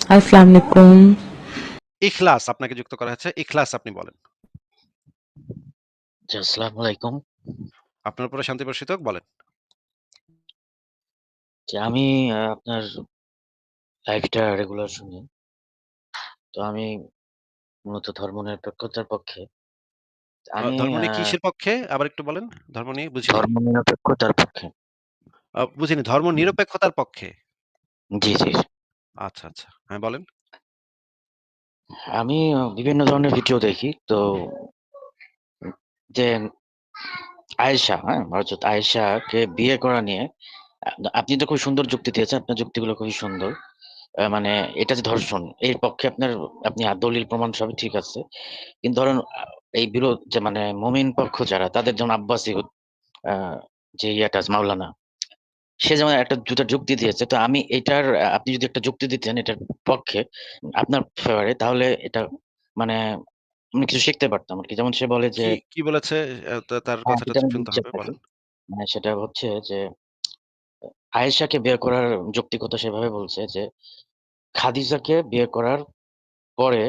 আসসালামু আলাইকুম। ইখলাস আপনাকে যুক্ত করা হয়েছে। ইখলাস আপনি বলেন। জি, আসসালামু আলাইকুম। আপনার উপরে শান্তি বর্ষিত হোক, বলেন। জি, আমি আপনার লাইভটা রেগুলার শুনি। তো আমি মূলত ধর্মনিরপেক্ষতার পক্ষে। আমি ধর্ম নিয়ে কিসের পক্ষে? আবার একটু বলেন। ধর্ম নিয়ে বুঝিনি। ধর্মনিরপেক্ষতার পক্ষে। বুঝিনি। ধর্ম নিরপেক্ষতার পক্ষে। জি, জি। আচ্ছা, আচ্ছা। হ্যাঁ, বলেন। আমি বিভিন্ন ধরনের ভিডিও দেখি। তো যে আয়েশা, হ্যাঁ? হযরত আয়েশাকে বিয়ে করা নিয়ে আ আপনি তো খুব সুন্দর যুক্তি দিয়েছেন। আপনার যুক্তিগুলো খুবই সুন্দর। মানে এটা যে ধর্ষণ, এর পক্ষে আপনি দলিল প্রমাণ সবই ঠিক আছে। কিন্তু ধরেন এই বিরোধ যে মানে মুমিন পক্ষ যারা তাদের যেমন আব্বাসী আ যে ইয়েটা আছে মাওলানা, সে যেমন একটা ২ টা যুক্তি দিয়েছে। তো আমি এটার আপনি যদি একটা যুক্তি দিতেন এটার পক্ষে আপনার ফেভারে তাহলে এটা মানে আমি কিছু শিখতে পারতাম আরকি। যেমন সে বলে যে কি বলেছে? তার হ্যাঁ, কথাটা সেটা আমি শুনতে বলছি হবে। আপনাকে। বলেন। মানে সেটা হচ্ছে যে আয়েশাকে বিয়ে করার যৌক্তিকতা সেভাবে বলছে যে খাদিজাকে বিয়ে করার পরে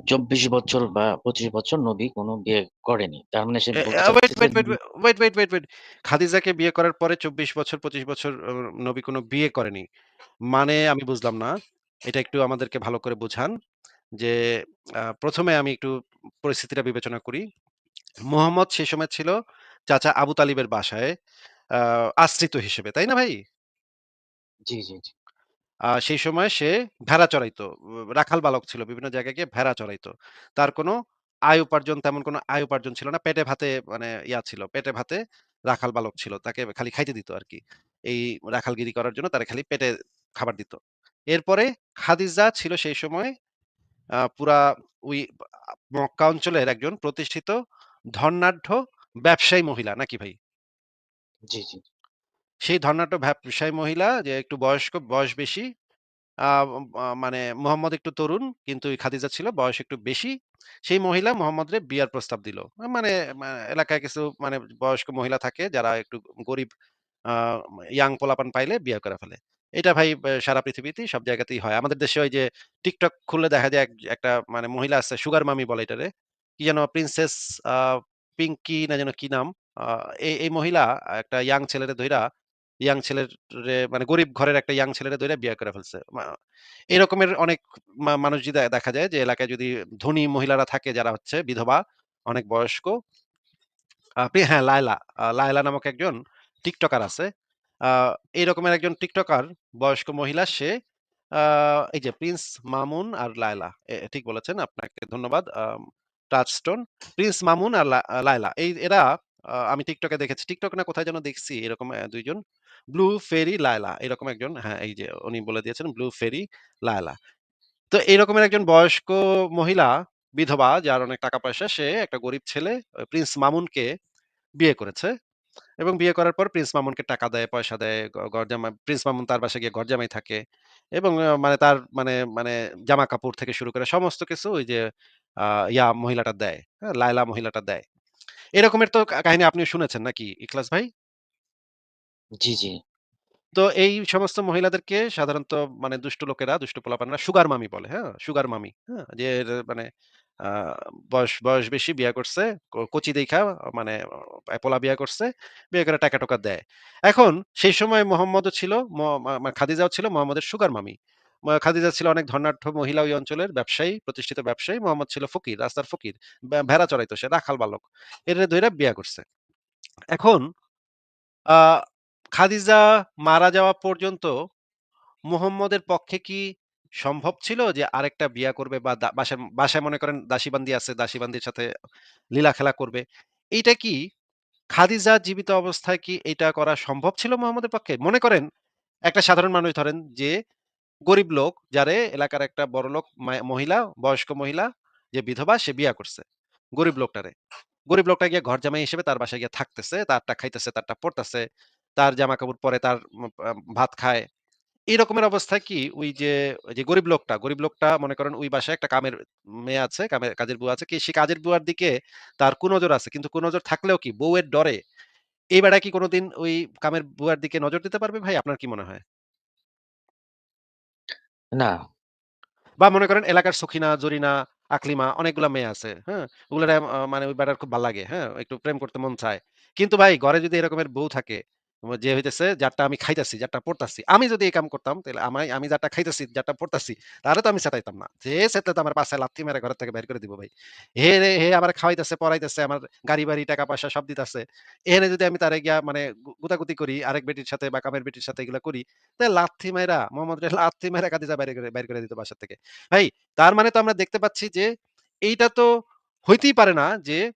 ২৪ বছর বা ২৫ বছর নবী কোন বিয়ে করেনি। তার মানে সে এ বলতে আ ওয়েট, চাচ্ছে যে wait, wait, wait, wait, wait, wait. খাদিজাকে বিয়ে করার পরে ২৪ বছর ২৫ বছর নবী কোন বিয়ে করেনি। মানে আমি বুঝলাম না। এটা একটু আমাদেরকে ভালো করে বুঝান যে ১ম এ আমি একটু পরিস্থিতিটা বিবেচনা করি। মুহাম্মদ সে সময় ছিল চাচা আবু তালিবের বাসায় আ আশ্রিত হিসেবে, তাই না ভাই? জি, জি, জি। সেই সময় সে ভেড়া চড়াইতো। রাখাল বালক ছিল। বিভিন্ন জায়গায় গিয়ে ভেড়া চড়াইতো। তার কোনো আয় উপার্জন তেমন কোনো আয় উপার্জন ছিল না। পেটে ভাতে মানে ছিল। পেটে ভাতে রাখাল বালক ছিল। তাকে খালি খাইতে দিত আরকি। এই রাখালগিরি করার জন্য তারে খালি পেটে খাবার দিত। এরপরে খাদিজা ছিল সেই সময় পুরা ওই মক্কা অঞ্চলের একজন প্রতিষ্ঠিত ধনাঢ্য ব্যবসায়ী মহিলা, নাকি ভাই? জি, জি। সেই ধনাঢ্য ব্যবসায়ী মহিলা যে একটু বয়স বেশি। আ মানে মোহাম্মদ একটু তরুণ, কিন্তু ওই খাদিজা ছিল বয়স একটু বেশি। সেই মহিলা মোহাম্মদরে বিয়ার প্রস্তাব দিল। মানে এলাকায় কিছু মানে বয়স্ক মহিলা থাকে যারা একটু গরিব আ ইয়াং পোলাপান পাইলে বিয়ে করে ফেলে। এটা ভাই সারা পৃথিবীতেই সব জায়গাতেই হয়। আমাদের দেশে ওই যে TikTok খুললে দেখা যায় একটা মানে মহিলা আছে, সুগার মামি বলে এটারে। কি যেন প্রিন্সেস আ পিঙ্কি না যেন কি নাম? আ এই মহিলা একটা ইয়াং ছেলেরে ধইরা ইয়াং ছেলেরে মানে গরিব ঘরের একটা ইয়াং ছেলেরে ধইরা বিয়ে করে ফেলছে। এরকমের অনেক মানুষ যদি দেখা যায় যে এলাকায় যদি ধনী মহিলারা থাকে যারা হচ্ছে বিধবা, অনেক বয়স্ক। হ্যাঁ, লায়লা। লায়লা নামক একজন টিকটকার আছে। আ এই রকমের একজন টিকটকার বয়স্ক মহিলা সে আ এই যে প্রিন্স মামুন আর লায়লা। ঠিক বলেছেন। আপনাকে ধন্যবাদ। টাচস্টোন। প্রিন্স মামুন আর লায়লা। এরা আমি টিকটকে দেখেছি। টিকটক না কোথায় যেন দেখছি এরকম ২ জন। ব্লু ফেরি লায়লা এরকম একজন, হ্যাঁ, এই যে উনি বলে দিয়েছেন ব্লু ফেরি লায়লা। তো এইরকমের একজন বয়স্ক মহিলা বিধবা যার অনেক টাকা পয়সা, সে একটা গরিব ছেলে প্রিন্স মামুনকে বিয়ে করেছে। এবং বিয়ে করার পর প্রিন্স মামুনকে টাকা দেয়, পয়সা দেয়। ঘরজামাই প্রিন্স মামুন তার বাসায় গিয়ে ঘরজামাই থাকে। এবং মানে তার মানে জামা-কাপড় থেকে শুরু করে সমস্ত কিছু ওই যে আ মহিলাটা দেয়। হ্যাঁ? লায়লা মহিলাটা দেয়। এরকমের তো কাহিনী আপনি শুনেছেন নাকি ইখলাস ভাই? জি, জি। তো এই সমস্ত মহিলাদেরকে সাধারণত মানে দুষ্ট লোকেরা, দুষ্ট পোলাপানরা সুগার মামি বলে, হ্যাঁ? সুগার মামি, হ্যাঁ? যে এর মানে আ বয়স বেশি, বিয়া করছে, কচি দেইখা মানে পোলা বিয়া করছে, বিয়ে করে টাকা-টুকা দেয়। এখন সেই সময় মোহাম্মদও ছিল, ম মা মা খাদিজাও ছিল মোহাম্মদের সুগার মামি। খাদিজা ছিল অনেক ধনাঢ্য মহিলা ওই অঞ্চলের ব্যবসায়ী, প্রতিষ্ঠিত ব্যবসায়ী। মোহাম্মদ ছিল ফকির, রাস্তার ফকির। ভেড়া চড়াইতো সে, রাখাল বালক। এরে ধইরা বিয়া করছে। এখন আ খাদিজা মারা যাওয়া পর্যন্ত মুহাম্মদের পক্ষে কি সম্ভব ছিল যে আরেকটা বিয়া করবে বা বাসায় বাসায় মনে করেন দাসীবান্দি আছে, দাসীবান্দির সাথে লীলা খেলা করবে। এইটা কি খাদিজা জীবিত অবস্থায় কি এটা করা সম্ভব ছিল মুহাম্মদের পক্ষে? মনে করেন একটা সাধারণ মানুষ ধরেন যে গরিব লোক, যারে এলাকার একটা বড়লোক মহিলা, বয়স্ক মহিলা যে বিধবা সে বিয়া করছে। গরিব লোকটারে। গরিব লোকটা গিয়ে ঘর জামাই হিসেবে তার বাসায় গিয়ে থাকতেছে, তারটা খাইতেছে, তারটা পড়তেছে, তার জামাকাপড় পরে, তার ভাত খায়। এই রকমের অবস্থায় কি ওই যে, ওই যে গরিব লোকটা মনে করেন ওই বাসায় একটা কামের মেয়ে আছে, কাজের বুয়া আছে। কি সে কাজের বুয়ার দিকে তার কুনজর আছে। কিন্তু কুনজর থাকলেও কি বউয়ের ডরে এই বেটা কি কোনদিন ওই কামের বুয়ার দিকে নজর দিতে পারবে ভাই? আপনার কি মনে হয়? না, বা মনে করেন এলাকার সখিনা, জরিনা, আকলিমা অনেকগুলা মেয়ে আছে। হ্যাঁ? ওগুলারে মানে ওই বেটার খুব ভাল লাগে। হ্যাঁ? একটু প্রেম করতে মন চায়। কিন্তু ভাই ঘরে যদি এরকমের বউ থাকে, যে হইতেছে যারটা আমি খাইতাছি, যারটা পড়তাছি। আমি যদি এই কাম করতাম তাইলে আমি যারটা খাইতাছি, যারটা পড়তাছি, তারে তো আমি চেতাইতাম না। যে চেতলে তো আমার পাছায় লাথি মেরে ঘর থেকে বের করে দিব ভাই। হে আমার খাওয়াইতেছে, পড়াইতেছে, আমার গাড়ি-বাড়ি, টাকা-পয়সা সব দিতাছে। এখানে যদি আমি তারে গিয়া মানে গুতাগুতি করি আরেক বেটির সাথে বা কামের বেটির সাথে এগুলা করি, তে লাথি মাইরা মোহাম্মদ রে লাথি মাইরা খাদিজা বাইর করে দিত বাসা থেকে। ভাই তার মানে তো আমরা দেখতে পাচ্ছি যে এইটা তো হইতেই পারে না যে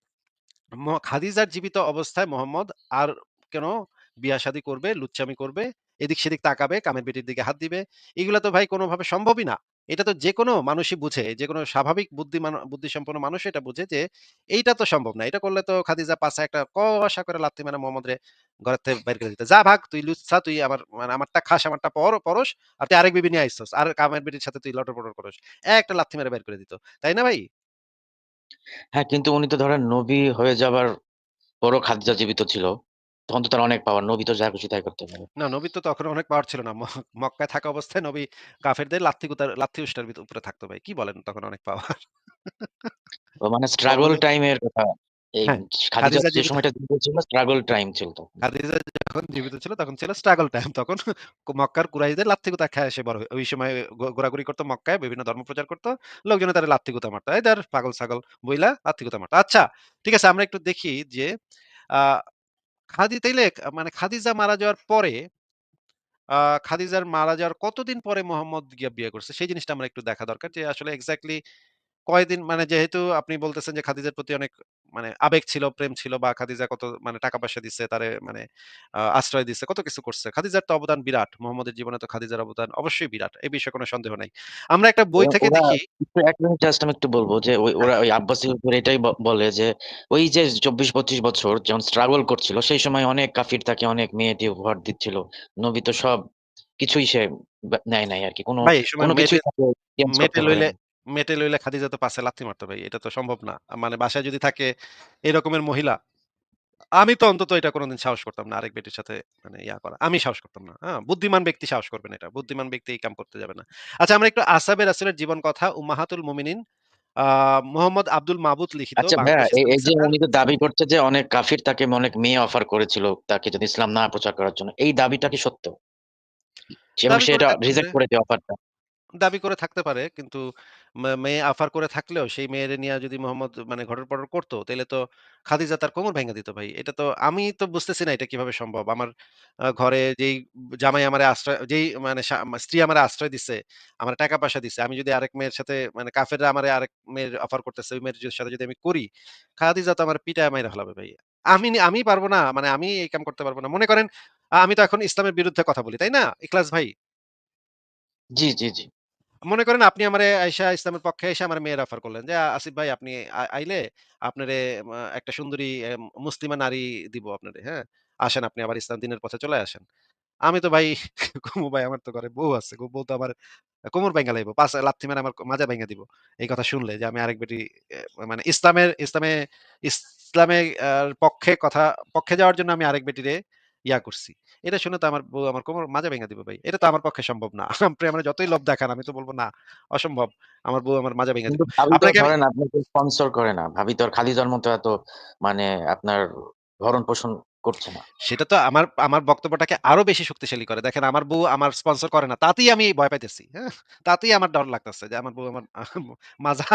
খাদিজার জীবিত অবস্থায় মোহাম্মদ আর কেন বিয়া-শাদী করবে, লুচ্চামি করবে, এদিক-সেদিক তাকাবে, কামের বেটির দিকে হাত দিবে। এগুলা তো ভাই কোনভাবে সম্ভবই না। এটা তো যেকোনো মানুষই বুঝে, যেকোনো স্বাভাবিক বুদ্ধিসম্পন্ন মানুষ এটা বুঝে যে এইটা তো সম্ভব না। এটা করলে তো খাদিজা পাছায় একটা কষা করে লাথি মেরে মোহাম্মদরে ঘরের থেকে বাইর করে দিত। "যা ভাগ তুই লুচ্চা, তুই আমার মানে আমারটা খাস, আমারটা পরস, আর তুই আরেক বিবি নিয়ে আইছস। আর কামের বেটির সাথে তুই লটর-পটর করস।" একটা লাথি মেরে বের করে দিত। তাই না ভাই? হ্যাঁ, কিন্তু উনি তো ধরেন নবী হয়ে যাবার পরও খাদিজা জীবিত ছিল। তখন তো তার অনেক পাওয়ার। নবী তো যা খুশি তাই করতে পারে। না, নবীর তো তখন অনেক পাওয়ার ছিল না। মক্কায় থাকা অবস্থায় নবী কাফেরদের লাত্থি উষ্টার উপরে থাকতো ভাই। কি বলেন তখন অনেক পাওয়ার। ও মানে স্ট্রাগল মোহাম্মদের টাইম এর কথা। এই হ্যাঁ, খাদিজা খাদিজা যে জীবিত সময়টা জীবিত ছিল স্ট্রাগল টাইম ছিল তখন। খাদিজা যখন জীবিত ছিল তখন ছিল স্ট্রাগল টাইম। তখন মক্কার কুরাইশদের লাত্থি গুতা খায় সে বড় ওই সময় ঘোরাঘুরি করত মক্কায়, বিভিন্ন ধর্ম প্রচার করত। লোকজনে তারে লাত্থি গুতা মারত। এই ধর পাগল-ছাগল বইলা লাত্থি গুতা মারত। আচ্ছা, ঠিক আছে আমরা একটু দেখি যে আ তাইলে মানে খাদিজা মারা যাওয়ার পরে আ খাদিজার মারা যাওয়ার কতদিন পরে মোহাম্মদ গিয়া বিয়ে করছে? সেই জিনিসটা আমার একটু দেখা দরকার যে আসলে এক্সাক্টলি কয়দিন মানে যেহেতু আপনি বলতেছেন যে খাদিজার প্রতি অনেক মানে আবেগ ছিল, প্রেম ছিল বা খাদিজা কত মানে টাকা-পয়সা দিছে, তারে মানে আশ্রয় দিছে, কত কিছু করছে। খাদিজার তো অবদান বিরাট। মোহাম্মদের জীবনে তো খাদিজার অবদান অবশ্যই বিরাট। এ বিষয়ে কোনো সন্দেহ নাই। আমরা একটা বই এবং থেকে ওরা দেখি একটু ১ মিনিট জাস্ট আমি একটু বলব যে হ্যাঁ, ওরা ওই আব্বাসীর উপর এটাই বলে যে ওই যে ২৪-২৫ বছর যখন স্ট্রাগল করছিল সেই সময় অনেক কাফির তাকে অনেক মেয়ে-টেয়ে উপহার দিচ্ছিল। নবী তো সব কিছুই সে নেয় নাই আরকি। ভাই এই সময় কোন কিছুই তাকে চেঞ্জ মেটে করতে লইলে পারেনি। খাদিজা তো পাছে লাথি মারত ভাই। এটা তো সম্ভব না। মানে বাসায় যদি থাকে এরকমের মহিলা আমি তো অন্তত এটা কোনদিন সাহস করতাম না আরেক বেটির সাথে মানে করা। আমি সাহস করতাম না। বুদ্ধিমান ব্যক্তি সাহস করবে না এটা। বুদ্ধিমান ব্যক্তি এই কাম করতে যাবে না। আচ্ছা আমরা একটু আসহাবে রাসূলের জীবন কথা উম্মাহাতুল মুমিনিন আ মোহাম্মদ আব্দুল মাবুদ লিখিত আচ্ছা ভাইয়া বাংলাদেশ এই ইসলামিক যে সেন্টার উনি তো দাবি করছে যে অনেক কাফির তাকে অনেক মেয়ে অফার করেছিল তাকে যদি ইসলাম না প্রচার করার জন্য। এই দাবিটা কি সত্য? এবং দাবি সে করে এটা থাকতে পারে। রিজেক্ট করে দেয় অফারটা। দাবি করে থাকতে পারে। কিন্তু মেয়ে অফার করে থাকলেও সেই মেয়েরে নিয়া যদি মোহাম্মদ মানে ঘটর-পটর করত, তাইলে তো খাদিজা তার কোমর ভেঙে দিত ভাই। এটা তো আমি তো বুঝতেছি না এটা কিভাবে সম্ভব। আমার ঘরে যেই জামাই আমারে আশ্রয় যেই মানে স্ত্রী আমারে আশ্রয় দিছে, আমার টাকা-পয়সা দিছে। আমি যদি আরেক মেয়ের সাথে মানে কাফেররা আমারে আরেক মেয়ের অফার করতেছে, ওই মেয়ের সাথে যদি আমি করি, খাদিজা তো আমার পিটায় মাইরা ফেলাবে ভাই। আমি পারব না। মানে আমি এই কাম করতে পারব না। মনে করেন আমি তো এখন ইসলামের বিরুদ্ধে কথা বলি, তাই না? ইখলাস ভাই? জি, জি, জি। মনে করেন আপনি আমারে আইসা ইসলামের পক্ষে আইসা আমার মেয়ের অফার করলেন যে, "আসিফ ভাই আপনি আইলে আপনারে একটা সুন্দরী মুসলিমা নারী দিব আপনারে, হ্যাঁ? আসেন আপনি আবার ইসলাম দিনের পথে চলে আসেন।" আমি তো ভাই কমু ভাই আমার তো ঘরে বউ আছে। বউ তো আমার কোমর ভাইঙ্গা লাইব। লাথি মেরে আমার মাজা ভাইঙ্গা দিব। এই কথা শুনলে যে আমি আরেক বেটি মানে ইসলামে পক্ষে যাওয়ার জন্য আমি আরেক বেটিরে করছি। এটা শুনে তো আমার বউ আমার কোমর মাজা ভেঙে দিবে ভাই। এটা তো আমার পক্ষে সম্ভব না। আপনি আমার যতই লোভ দেখান আমি তো বলব না, অসম্ভব। আমার বউ আমার মাজা ভেঙে কিন্তু দিবে। ভাবি তো আপনাকে আমি ধরেন আপনাকে স্পন্সর করে না। ভাবি তো আর খাদিজার মতো এত মানে আপনার ভরণ-পোষণ করছে না। সেটা তো আমার বক্তব্যটাকে আরো বেশি শক্তিশালী করে। দেখেন আমার বউ আমার স্পন্সর করে না। তাতেই আমি ভয় পাইতেছি। হ্যাঁ? তাতেই আমার ডর লাগতেছে যে আমার বউ আমার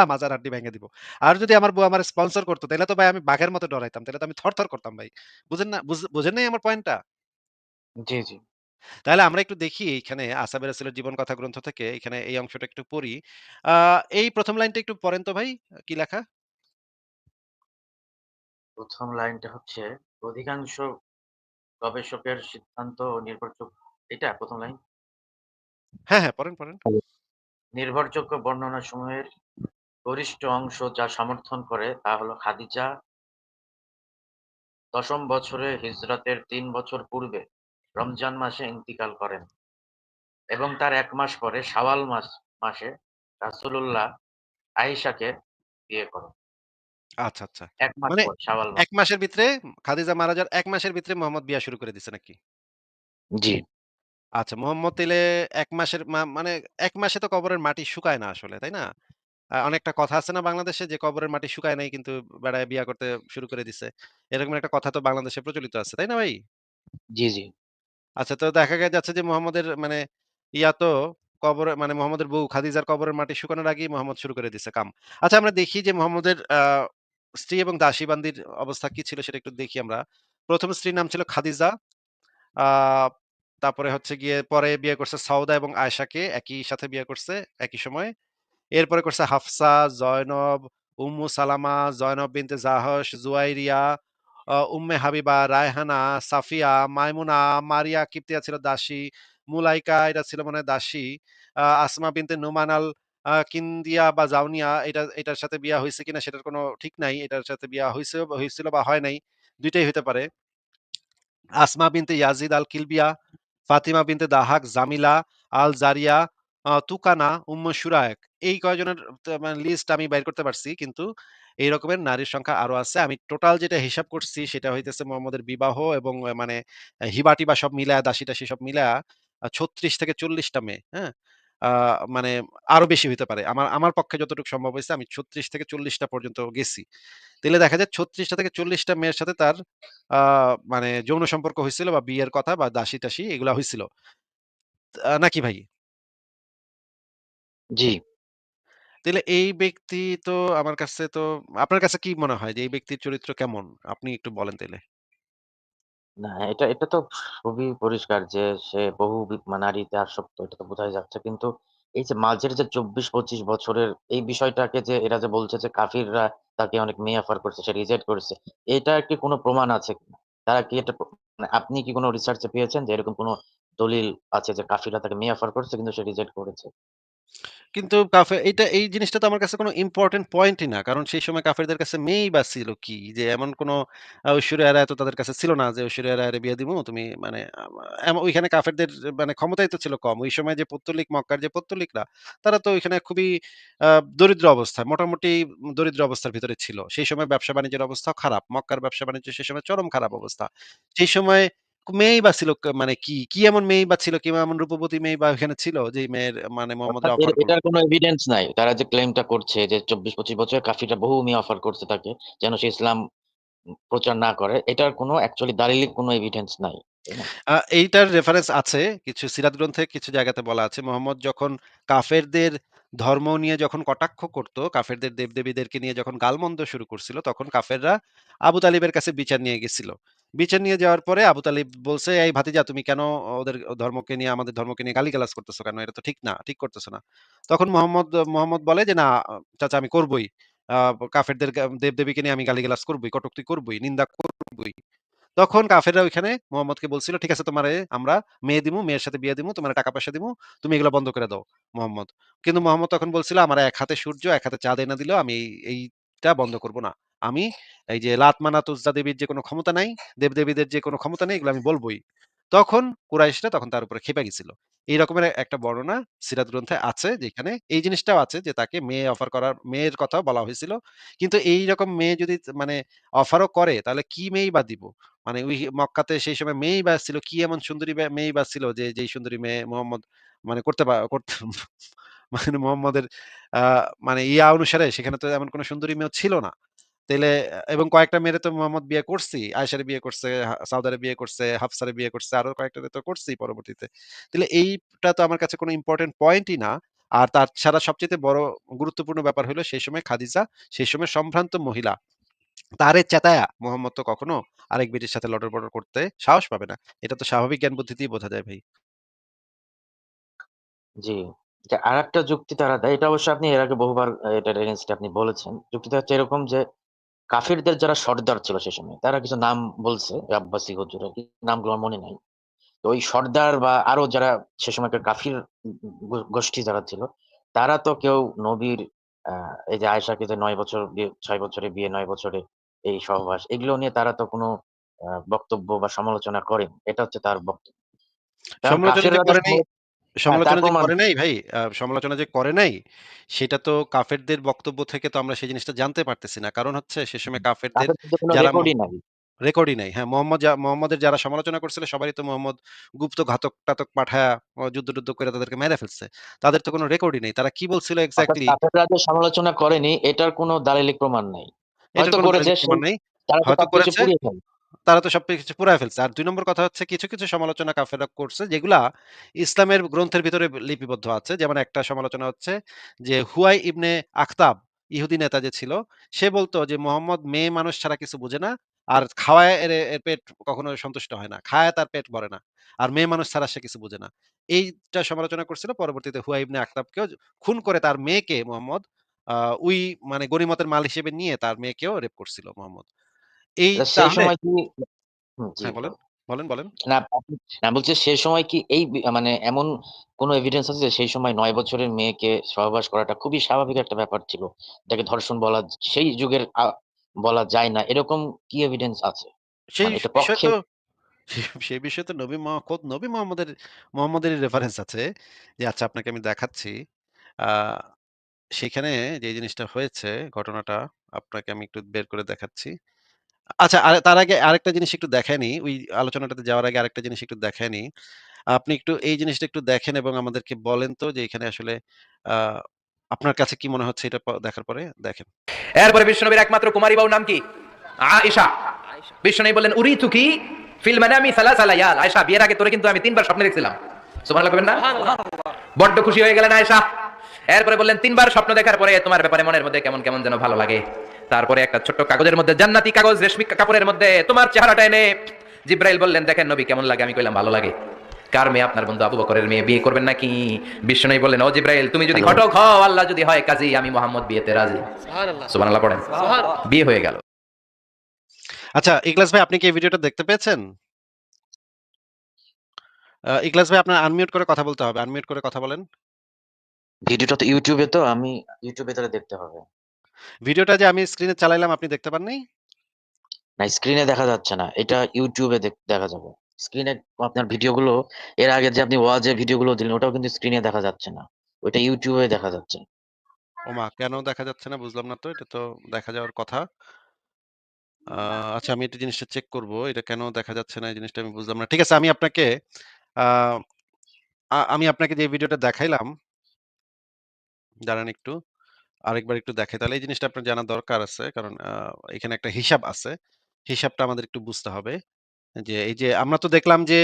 মাজার হাড্ডি ভেঙে দিব। আর যদি আমার বউ আমার স্পন্সর করত তাইলে তো ভাই আমি বাঘের মতো ডরাইতাম। তাইলে তো আমি থরথর করতাম ভাই। বুঝেন না? বুঝেন নাই আমার পয়েন্টটা? জি, জি। তাহলে আমরা একটু দেখি এইখানে আসাবে রাসূলের জীবন কথা গ্রন্থ থেকে এখানে এই অংশটা একটু পড়ি। আ এই ১ম লাইনটা একটু পড়েন তো ভাই। কি লেখা? ১ম লাইনটা হচ্ছে, অধিকাংশ গবেষকের সিদ্ধান্ত ও নির্ভরযোগ্য। এটা ১ম লাইন? হ্যাঁ, পড়েন। হ্যালো। নির্ভরযোগ্য বর্ণনাসমূহের গরিষ্ঠ অংশ যা সমর্থন করে তা হলো খাদিজা ১০ম বছরে হিজরতের ৩ বছর পূর্বে রমজান মাসে ইন্তিকাল করেন এবং তার ১ মাস পরে শাওয়াল মাসে রাসূলুল্লাহ আয়েশাকে বিয়ে করেন। আচ্ছা। ১ মাস মানে পর শাওয়াল ১ মাস। মাসের ভিতরে খাদিজা মারা যাওয়ার ১ মাসের ভিতরে মোহাম্মদ বিয়া শুরু করে দিছে নাকি? জি। আচ্ছা মোহাম্মদ এলে ১ মাসের মানে ১ মাসে তো কবরের মাটি শুকায় না আসলে, তাই না? অনেকটা কথা আছে না বাংলাদেশে যে কবরের মাটি শুকায় নাই কিন্তু বেড়ায় বিয়া করতে শুরু করে দিছে। এরকম একটা কথা তো বাংলাদেশে প্রচলিত আছে, তাই না ভাই? জি, জি। আচ্ছা তো দেখা যাচ্ছে যে মোহাম্মদের মানে ইয়া তো কবরে মানে মোহাম্মদের বউ খাদিজার কবরের মাটি শুকানোর আগেই মোহাম্মদ শুরু করে দিছে কাম। আচ্ছা আমরা দেখি যে মোহাম্মদের স্ত্রী এবং দাসী বান্দির অবস্থা কি ছিল সেটা একটু দেখি আমরা। ১ম স্ত্রীর নাম ছিল খাদিজা। আ তারপরে হচ্ছে গিয়ে পরে বিয়ে করছে সউদা এবং আয়েশাকে একই সাথে বিয়ে করছে একই সময়ে। এরপরে করছে হাফসা, জয়নব, উম্মু সালামা, জয়নব বিনতে জাহশ, জুয়াইরিয়া, উম্মে হাবিবা, রায়হানা, সাফিয়া, মাইমুনা, মারিয়া কিবতিয়া ছিল দাসী, মুলাইকা এটা ছিল মনে হয় দাসী, আসমা বিনতে নুমান আল কিন্দিয়া বা জাউনিয়া এটার সাথে বিয়া হইছে কিনা সেটার কোনো ঠিক নাই। এটার সাথে বিয়া হইছিল বা হয় নাই। ২ টাই হইতে পারে। আসমা বিনতে ইয়াজিদ আল কিলবিয়া, ফাতিমা বিনতে দাহাক, জামিলা, আল জারিয়া, তুকানা, উম্মে সুরায়ক। এই কয়জনের মানে লিস্ট আমি বাইর করতে পারছি। কিন্তু এই রকমের নারীর সংখ্যা আরো আছে। আমি টোটাল যেটা হিসাব করছি সেটা হইতেছে মোহাম্মদের বিবাহ এবং মানে হিবা-টিবা সব মিলায়া দাসী-টাসী সব মিলায়া ৩৬ থেকে ৪০ টা মেয়ে, হ্যাঁ? আ মানে আরো বেশি হইতে পারে। আমার আমার পক্ষে যতটুকু সম্ভব হইছে আমি ৩৬ থেকে ৪০ টা পর্যন্ত গেছি। তাইলে দেখা যায় ৩৬ টা থেকে ৪০ টা মেয়ের সাথে তার আ মানে যৌন সম্পর্ক হইছিল বা বিয়ের কথা বা দাসী-টাসী এগুলা হইছিল। নাকি ভাই? জি। তাইলে এই ব্যক্তি তো আমার কাছে তো আপনার কাছে কি মনে হয় যে এই ব্যক্তির চরিত্র কেমন? আপনি একটু বলেন তাইলে। না, এটা তো খুবই পরিষ্কার যে সে বহু নারীতে আসক্ত, এটা তো বোঝাই যাচ্ছে। কিন্তু এই যে মাঝের যে ২৪-২৫ বছরের এই বিষয়টাকে যে এরা যে বলছে যে কাফিররা তাকে অনেক মেয়ে অফার করছে, সে রিজেক্ট করেছে। এটার কি কোনো প্রমাণ আছে কিনা? তারা কি এটা মানে আপনি কি কোনো রিসার্চ এ পেয়েছেন যে এরকম কোনো দলিল আছে যে কাফিররা তাকে মেয়ে অফার করছে কিন্তু সে রিজেক্ট করেছে? কিন্তু এই জিনিসটা তো আমার কাছে কোনো ইম্পোর্টেন্ট পয়েন্টই না। কারণ সেই সময় কাফেরদের কাছে মেয়েই বা ছিল কি? যে এমন কোনো ঐশ্বরিয়া রায় তো তাদের কাছে ছিল না যে ঐশ্বরিয়া রায়ের বিয়ে দিমু তুমি মানে ওইখানে কাফেরদের মানে ক্ষমতাই তো ছিল কম। ওই সময় যে পৌত্তলিক মক্কার যে পৌত্তলিকরা তারা তো ওইখানে খুবই আ দরিদ্র অবস্থায় মোটামুটি দরিদ্র অবস্থার ভিতরে ছিল। সেই সময় ব্যবসা-বাণিজ্যের অবস্থাও খারাপ। মক্কার ব্যবসা-বাণিজ্য সেই সময় চরম খারাপ অবস্থা। সেই সময় মেয়েই বা ছিল মানে কি এমন মেয়েই বা ছিল? কি এমন রূপবতী মেয়ে বা ওইখানে ছিল যেই মেয়ের মানে মোহাম্মদরে অর্থাৎ অফার করল? এটার কোনো এভিডেন্স নাই। তারা যে ক্লেইমটা করছে যে ২৪-২৫ বছরের কাফিররা বহু মেয়ে অফার করছে তাকে যেন সে ইসলাম প্রচার না করে। এটার কোনো অ্যাকচুয়ালি দালিলিক কোনো এভিডেন্স নাই। তাই না? এইটার রেফারেন্স আছে কিছু সিরাত গ্রন্থে কিছু জায়গাতে বলা আছে। মোহাম্মদ যখন কাফেরদের ধর্ম নিয়ে যখন কটাক্ষ করত, কাফেরদের দেব-দেবীদেরকে নিয়ে যখন গালমন্দ শুরু করছিল, তখন কাফেররা আবু তালিবের কাছে বিচার নিয়ে গেছিল। বিচার নিয়ে যাওয়ার পরে আবু তালিব বলছে, "এই ভাতিজা তুমি কেন ওদের ধর্মকে নিয়ে আমাদের ধর্মকে নিয়ে গালিগালাজ করতেছো কেন? এটা তো ঠিক না, ঠিক করতেছো না।" তখন মোহাম্মদ বলে যে, "না চাচা আমি করবই। আ কাফেরদের দেব-দেবীকে নিয়ে আমি গালিগালাজ করবই, কটূক্তি করবই, নিন্দা করবই।" তখন কাফেররা ওইখানে মোহাম্মদকে বলছিল, "ঠিক আছে তোমারে আমরা মেয়ে দিমু, মেয়ের সাথে বিয়ে দিমু, তোমারে টাকা-পয়সা দিমু। তুমি এগুলা বন্ধ করে দাও, মোহাম্মদ।" কিন্তু মোহাম্মদ তখন বলছিল, "আমার এক হাতে সূর্য, এক হাতে চাঁদ এনে দিলেও আমি এইটা বন্ধ করব না। আমি এই যে লাত, মানাত, উজ্জা দেবীর যে কোন ক্ষমতা নাই, দেব-দেবীদের যে কোন ক্ষমতা নেই, এগুলো আমি বলবই।" তখন কুরাইশরা তখন তার উপরে ক্ষেপে গেছিল। এই রকমের একটা বর্ণনা সিরাত গ্রন্থে আছে যেখানে এই জিনিসটাও আছে যে তাকে মেয়ে অফার করার মেয়ের কথাও বলা হয়েছিল। কিন্তু এইরকম মেয়ে যদি মানে অফারও করে তাহলে কি মেয়েই বা দিব? মানে ওই মক্কাতে সেই সময় মেয়েই বা ছিল কি এমন সুন্দরী মেয়েই বা ছিল যে যেই সুন্দরী মেয়ে মোহাম্মদ মানে করতে মানে মোহাম্মদের আ মানে অনুসারে সেখানে তো এমন কোন সুন্দরী মেয়েও ছিল না। তাইলে এবং কয়েকটা মেয়েরে তো মোহাম্মদ বিয়ে করছেই। আয়েশারে বিয়ে করছে, সাউদারে বিয়ে করছে, হাফসারে বিয়ে করছে, আরো কয়েকটারে তো করছেই পরবর্তীতে। তাইলে এইটা তো আমার কাছে কোনো ইম্পোর্টেন্ট পয়েন্টই না। আর তার ছাড়া সবচাইতে বড় গুরুত্বপূর্ণ ব্যাপার হইলো সেই সময় খাদিজা, সেই সময় সম্ভ্রান্ত মহিলা। তারে চেতায়া মোহাম্মদ তো কখনো আরেক বেটির সাথে লটর-পটর করতে সাহস পাবে না। এটা তো স্বাভাবিক জ্ঞান বুদ্ধিতেই বোঝা যায় ভাই। জি। যে আরেকটা যুক্তি তারা দেয়, এটা অবশ্য আপনি এর আগে বহুবার এটার এগেইনস্ট এ আপনি বলেছেন। যুক্তিটা হচ্ছে এরকম যে কাফিরদের যারা সর্দার ছিল সে সময়, তারা কিছু নাম বলছে আব্বাসী হুজুরা, কি নামগুলো আমার মনে নাই। তো ওই সর্দার বা আরো যারা সে সময়কার কাফির গোষ্ঠী যারা ছিল, তারা তো কেউ নবীর আ এই যে আয়েশাকে যে ৯ বছর বিয়ে ৬ বছরে বিয়ে, ৯ বছরে এই সহবাস, এগুলো নিয়ে তারা তো কোনো বক্তব্য বা সমালোচনা করেনি। এটা হচ্ছে তার বক্তব্য। কারণ সমালোচনা যে কাফিররা তো করে নাই হ্যাঁ, তার সমালোচনা যে প্রমাণ করে নাই ভাই, সমালোচনা যে করে নাই, সেটা তো কাফেরদের বক্তব্য থেকে তো আমরা সেই জিনিসটা জানতে পারতেছি না। কারণ হচ্ছে সে সময় কাফেরদের কাফেরদের তো কোনো যারা রেকর্ডই নাই। রেকর্ডই নাই। হ্যাঁ, মোহাম্মদের যারা সমালোচনা করছিল সবারই তো মোহাম্মদ গুপ্ত ঘাতক-টাতক পাঠায়া যুদ্ধ-টুদ্ধ করে তাদেরকে মেরে ফেলছে। তাদের তো কোনো রেকর্ডই নেই। তারা কি বলছিল অর্থাৎ এক্সাক্টলি কাফেররা যে সমালোচনা করেনি এটার কোনো দালিলিক প্রমাণ নাই। এটার হয়তো কোনো করেছে দালিলিক প্রমাণ সেই নেই। তারা তো হয়তো সবকিছু করেছে, পুড়িয়ে ফেলে। তারা তো সবকিছু পুড়ায় ফেলছে। আর ২ নম্বর কথা হচ্ছে কিছু সমালোচনা কাফেররা করছে যেগুলা ইসলামের গ্রন্থের ভিতরে লিপিবদ্ধ আছে। যেমন একটা সমালোচনা হচ্ছে যে হুয়াই ইবনে আখতাব, ইহুদি নেতা যে ছিল, সে বলত যে মোহাম্মদ মেয়ে মানুষ ছাড়া কিছু বুঝে না। আর খাওয়ায় এর পেট কখনো সন্তুষ্ট হয় না। খায়ায় তার পেট ভরে না। আর মেয়ে মানুষ ছাড়া সে কিছু বুঝে না। এইটা সমালোচনা করছিল। পরবর্তীতে হুয়াই ইবনে আখতাবকেও খুন করে তার মেয়েকে মোহাম্মদ আ ওই মানে গনিমতের মাল হিসেবে নিয়ে তার মেয়েকেও রেপ করছিল মোহাম্মদ। এই সেই তাহলে সময় কি জি হ্যাঁ, বলেন, বলুন। বলেন। না না বলছি সে সময় কি এই মানে এমন কোনো এভিডেন্স আছে যে সেই সময় ৯ বছরের মেয়েকে সহবাস করাটা খুবই স্বাভাবিক একটা ব্যাপার ছিল। এটাকে ধর্ষণ বলা সেই যুগের বলা যায় না। এরকম কি এভিডেন্স আছে? সেই মানে এটা বিষয় পক্ষে তো সেই বিষয়ে তো খোদ নবী মোহাম্মদেরই রেফারেন্স আছে। যে আচ্ছা আপনাকে আমি দেখাচ্ছি। আ সেখানে যে জিনিসটা হয়েছে ঘটনাটা আপনাকে আমি একটু বের করে দেখাচ্ছি। আচ্ছা তার আগে আরেকটা জিনিস একটু দেখে নিই। ওই আলোচনাটাতে যাওয়ার আগে আরেকটা জিনিস একটু দেখে নিই। আপনি একটু এই জিনিসটা একটু দেখেন এবং আমাদেরকে বলেন তো যে এখানে আসলে আ আপনার কাছে কি মনে হচ্ছে এটা দেখার পরে? দেখেন। এরপরে বিশ্বনবীর একমাত্র কুমারী বাবুর নাম কি? আয়েশা। বিশ্বনবী বললেন উরিতু কি ফিল মানামি সালাসা লায়াল। আয়েশা বিয়ের আগে তোরে কিন্তু আমি ৩ বার স্বপ্নে দেখছিলাম। সুবহানাল্লাহ কইবেন না? বড্ড খুশি হয়ে গেলেন আয়েশা। এরপরে বললেন ৩ বার স্বপ্ন দেখার পরে তোমার ব্যাপারে মনের মধ্যে কেমন কেমন যেন ভালো লাগে। তারপরে একটা ছোট্ট কাগজের মধ্যে জান্নাতি কাগজ রেশমি কাপড়ের মধ্যে তোমার চেহারাটা এনে জিব্রাইল বললেন দেখেন নবী কেমন লাগে? আমি কইলাম ভালো লাগে। কার মেয়ে? আপনার বন্ধু আবু বকরের মেয়ে। বিয়ে করবেন নাকি? বিশ্বনবী বললেন ও জিব্রাইল তুমি যদি হ্যালো। ঘটক হও, আল্লাহ যদি হয় কাজী, আমি মোহাম্মদ বিয়েতে রাজি। সুবহানাল্লাহ পড়েন। বিয়ে হয়ে গেল। আচ্ছা ইখলাস ভাই আপনি কি এই ভিডিওটা দেখতে পেয়েছেন? ইখলাস ভাই আপনার আনমিউট করে কথা বলতে হবে। আনমিউট করে কথা বলেন। ভিডিওটা তো YouTube এ তো আমি YouTube এ তাহলে দেখতে হবে। ভিডিওটা যে আমি স্ক্রিনে চালাইলাম আপনি দেখতে পান নাই? না স্ক্রিনে দেখা যাচ্ছে না। এটা YouTube এ দেখা যাবে। স্ক্রিনে আপনার ভিডিওগুলো এর আগে যে আপনি ওয়াজে ভিডিওগুলো দিলেন ওটাও কিন্তু স্ক্রিনে দেখা যাচ্ছে না। ওইটা YouTube এ দেখা যাচ্ছে। ওমা! কেন দেখা যাচ্ছে না বুঝলাম না তো। এটা তো দেখা যাওয়ার কথা। আ আচ্ছা আমি এটা জিনিসটা চেক করব। এটা কেন দেখা যাচ্ছে না এই জিনিসটা আমি বুঝলাম না। ঠিক আছে আমি আপনাকে আ আমি আপনাকে যে ভিডিওটা দেখাইলাম, দাঁড়ান একটু। আরেকবার একটু দেখাই। তাহলে এই জিনিসটা আপনার জানা দরকার আছে। কারণ এখানে একটা হিসাব আছে। হিসাবটা আমাদের একটু বুঝতে হবে। যে এই যে আমরা তো দেখলাম যে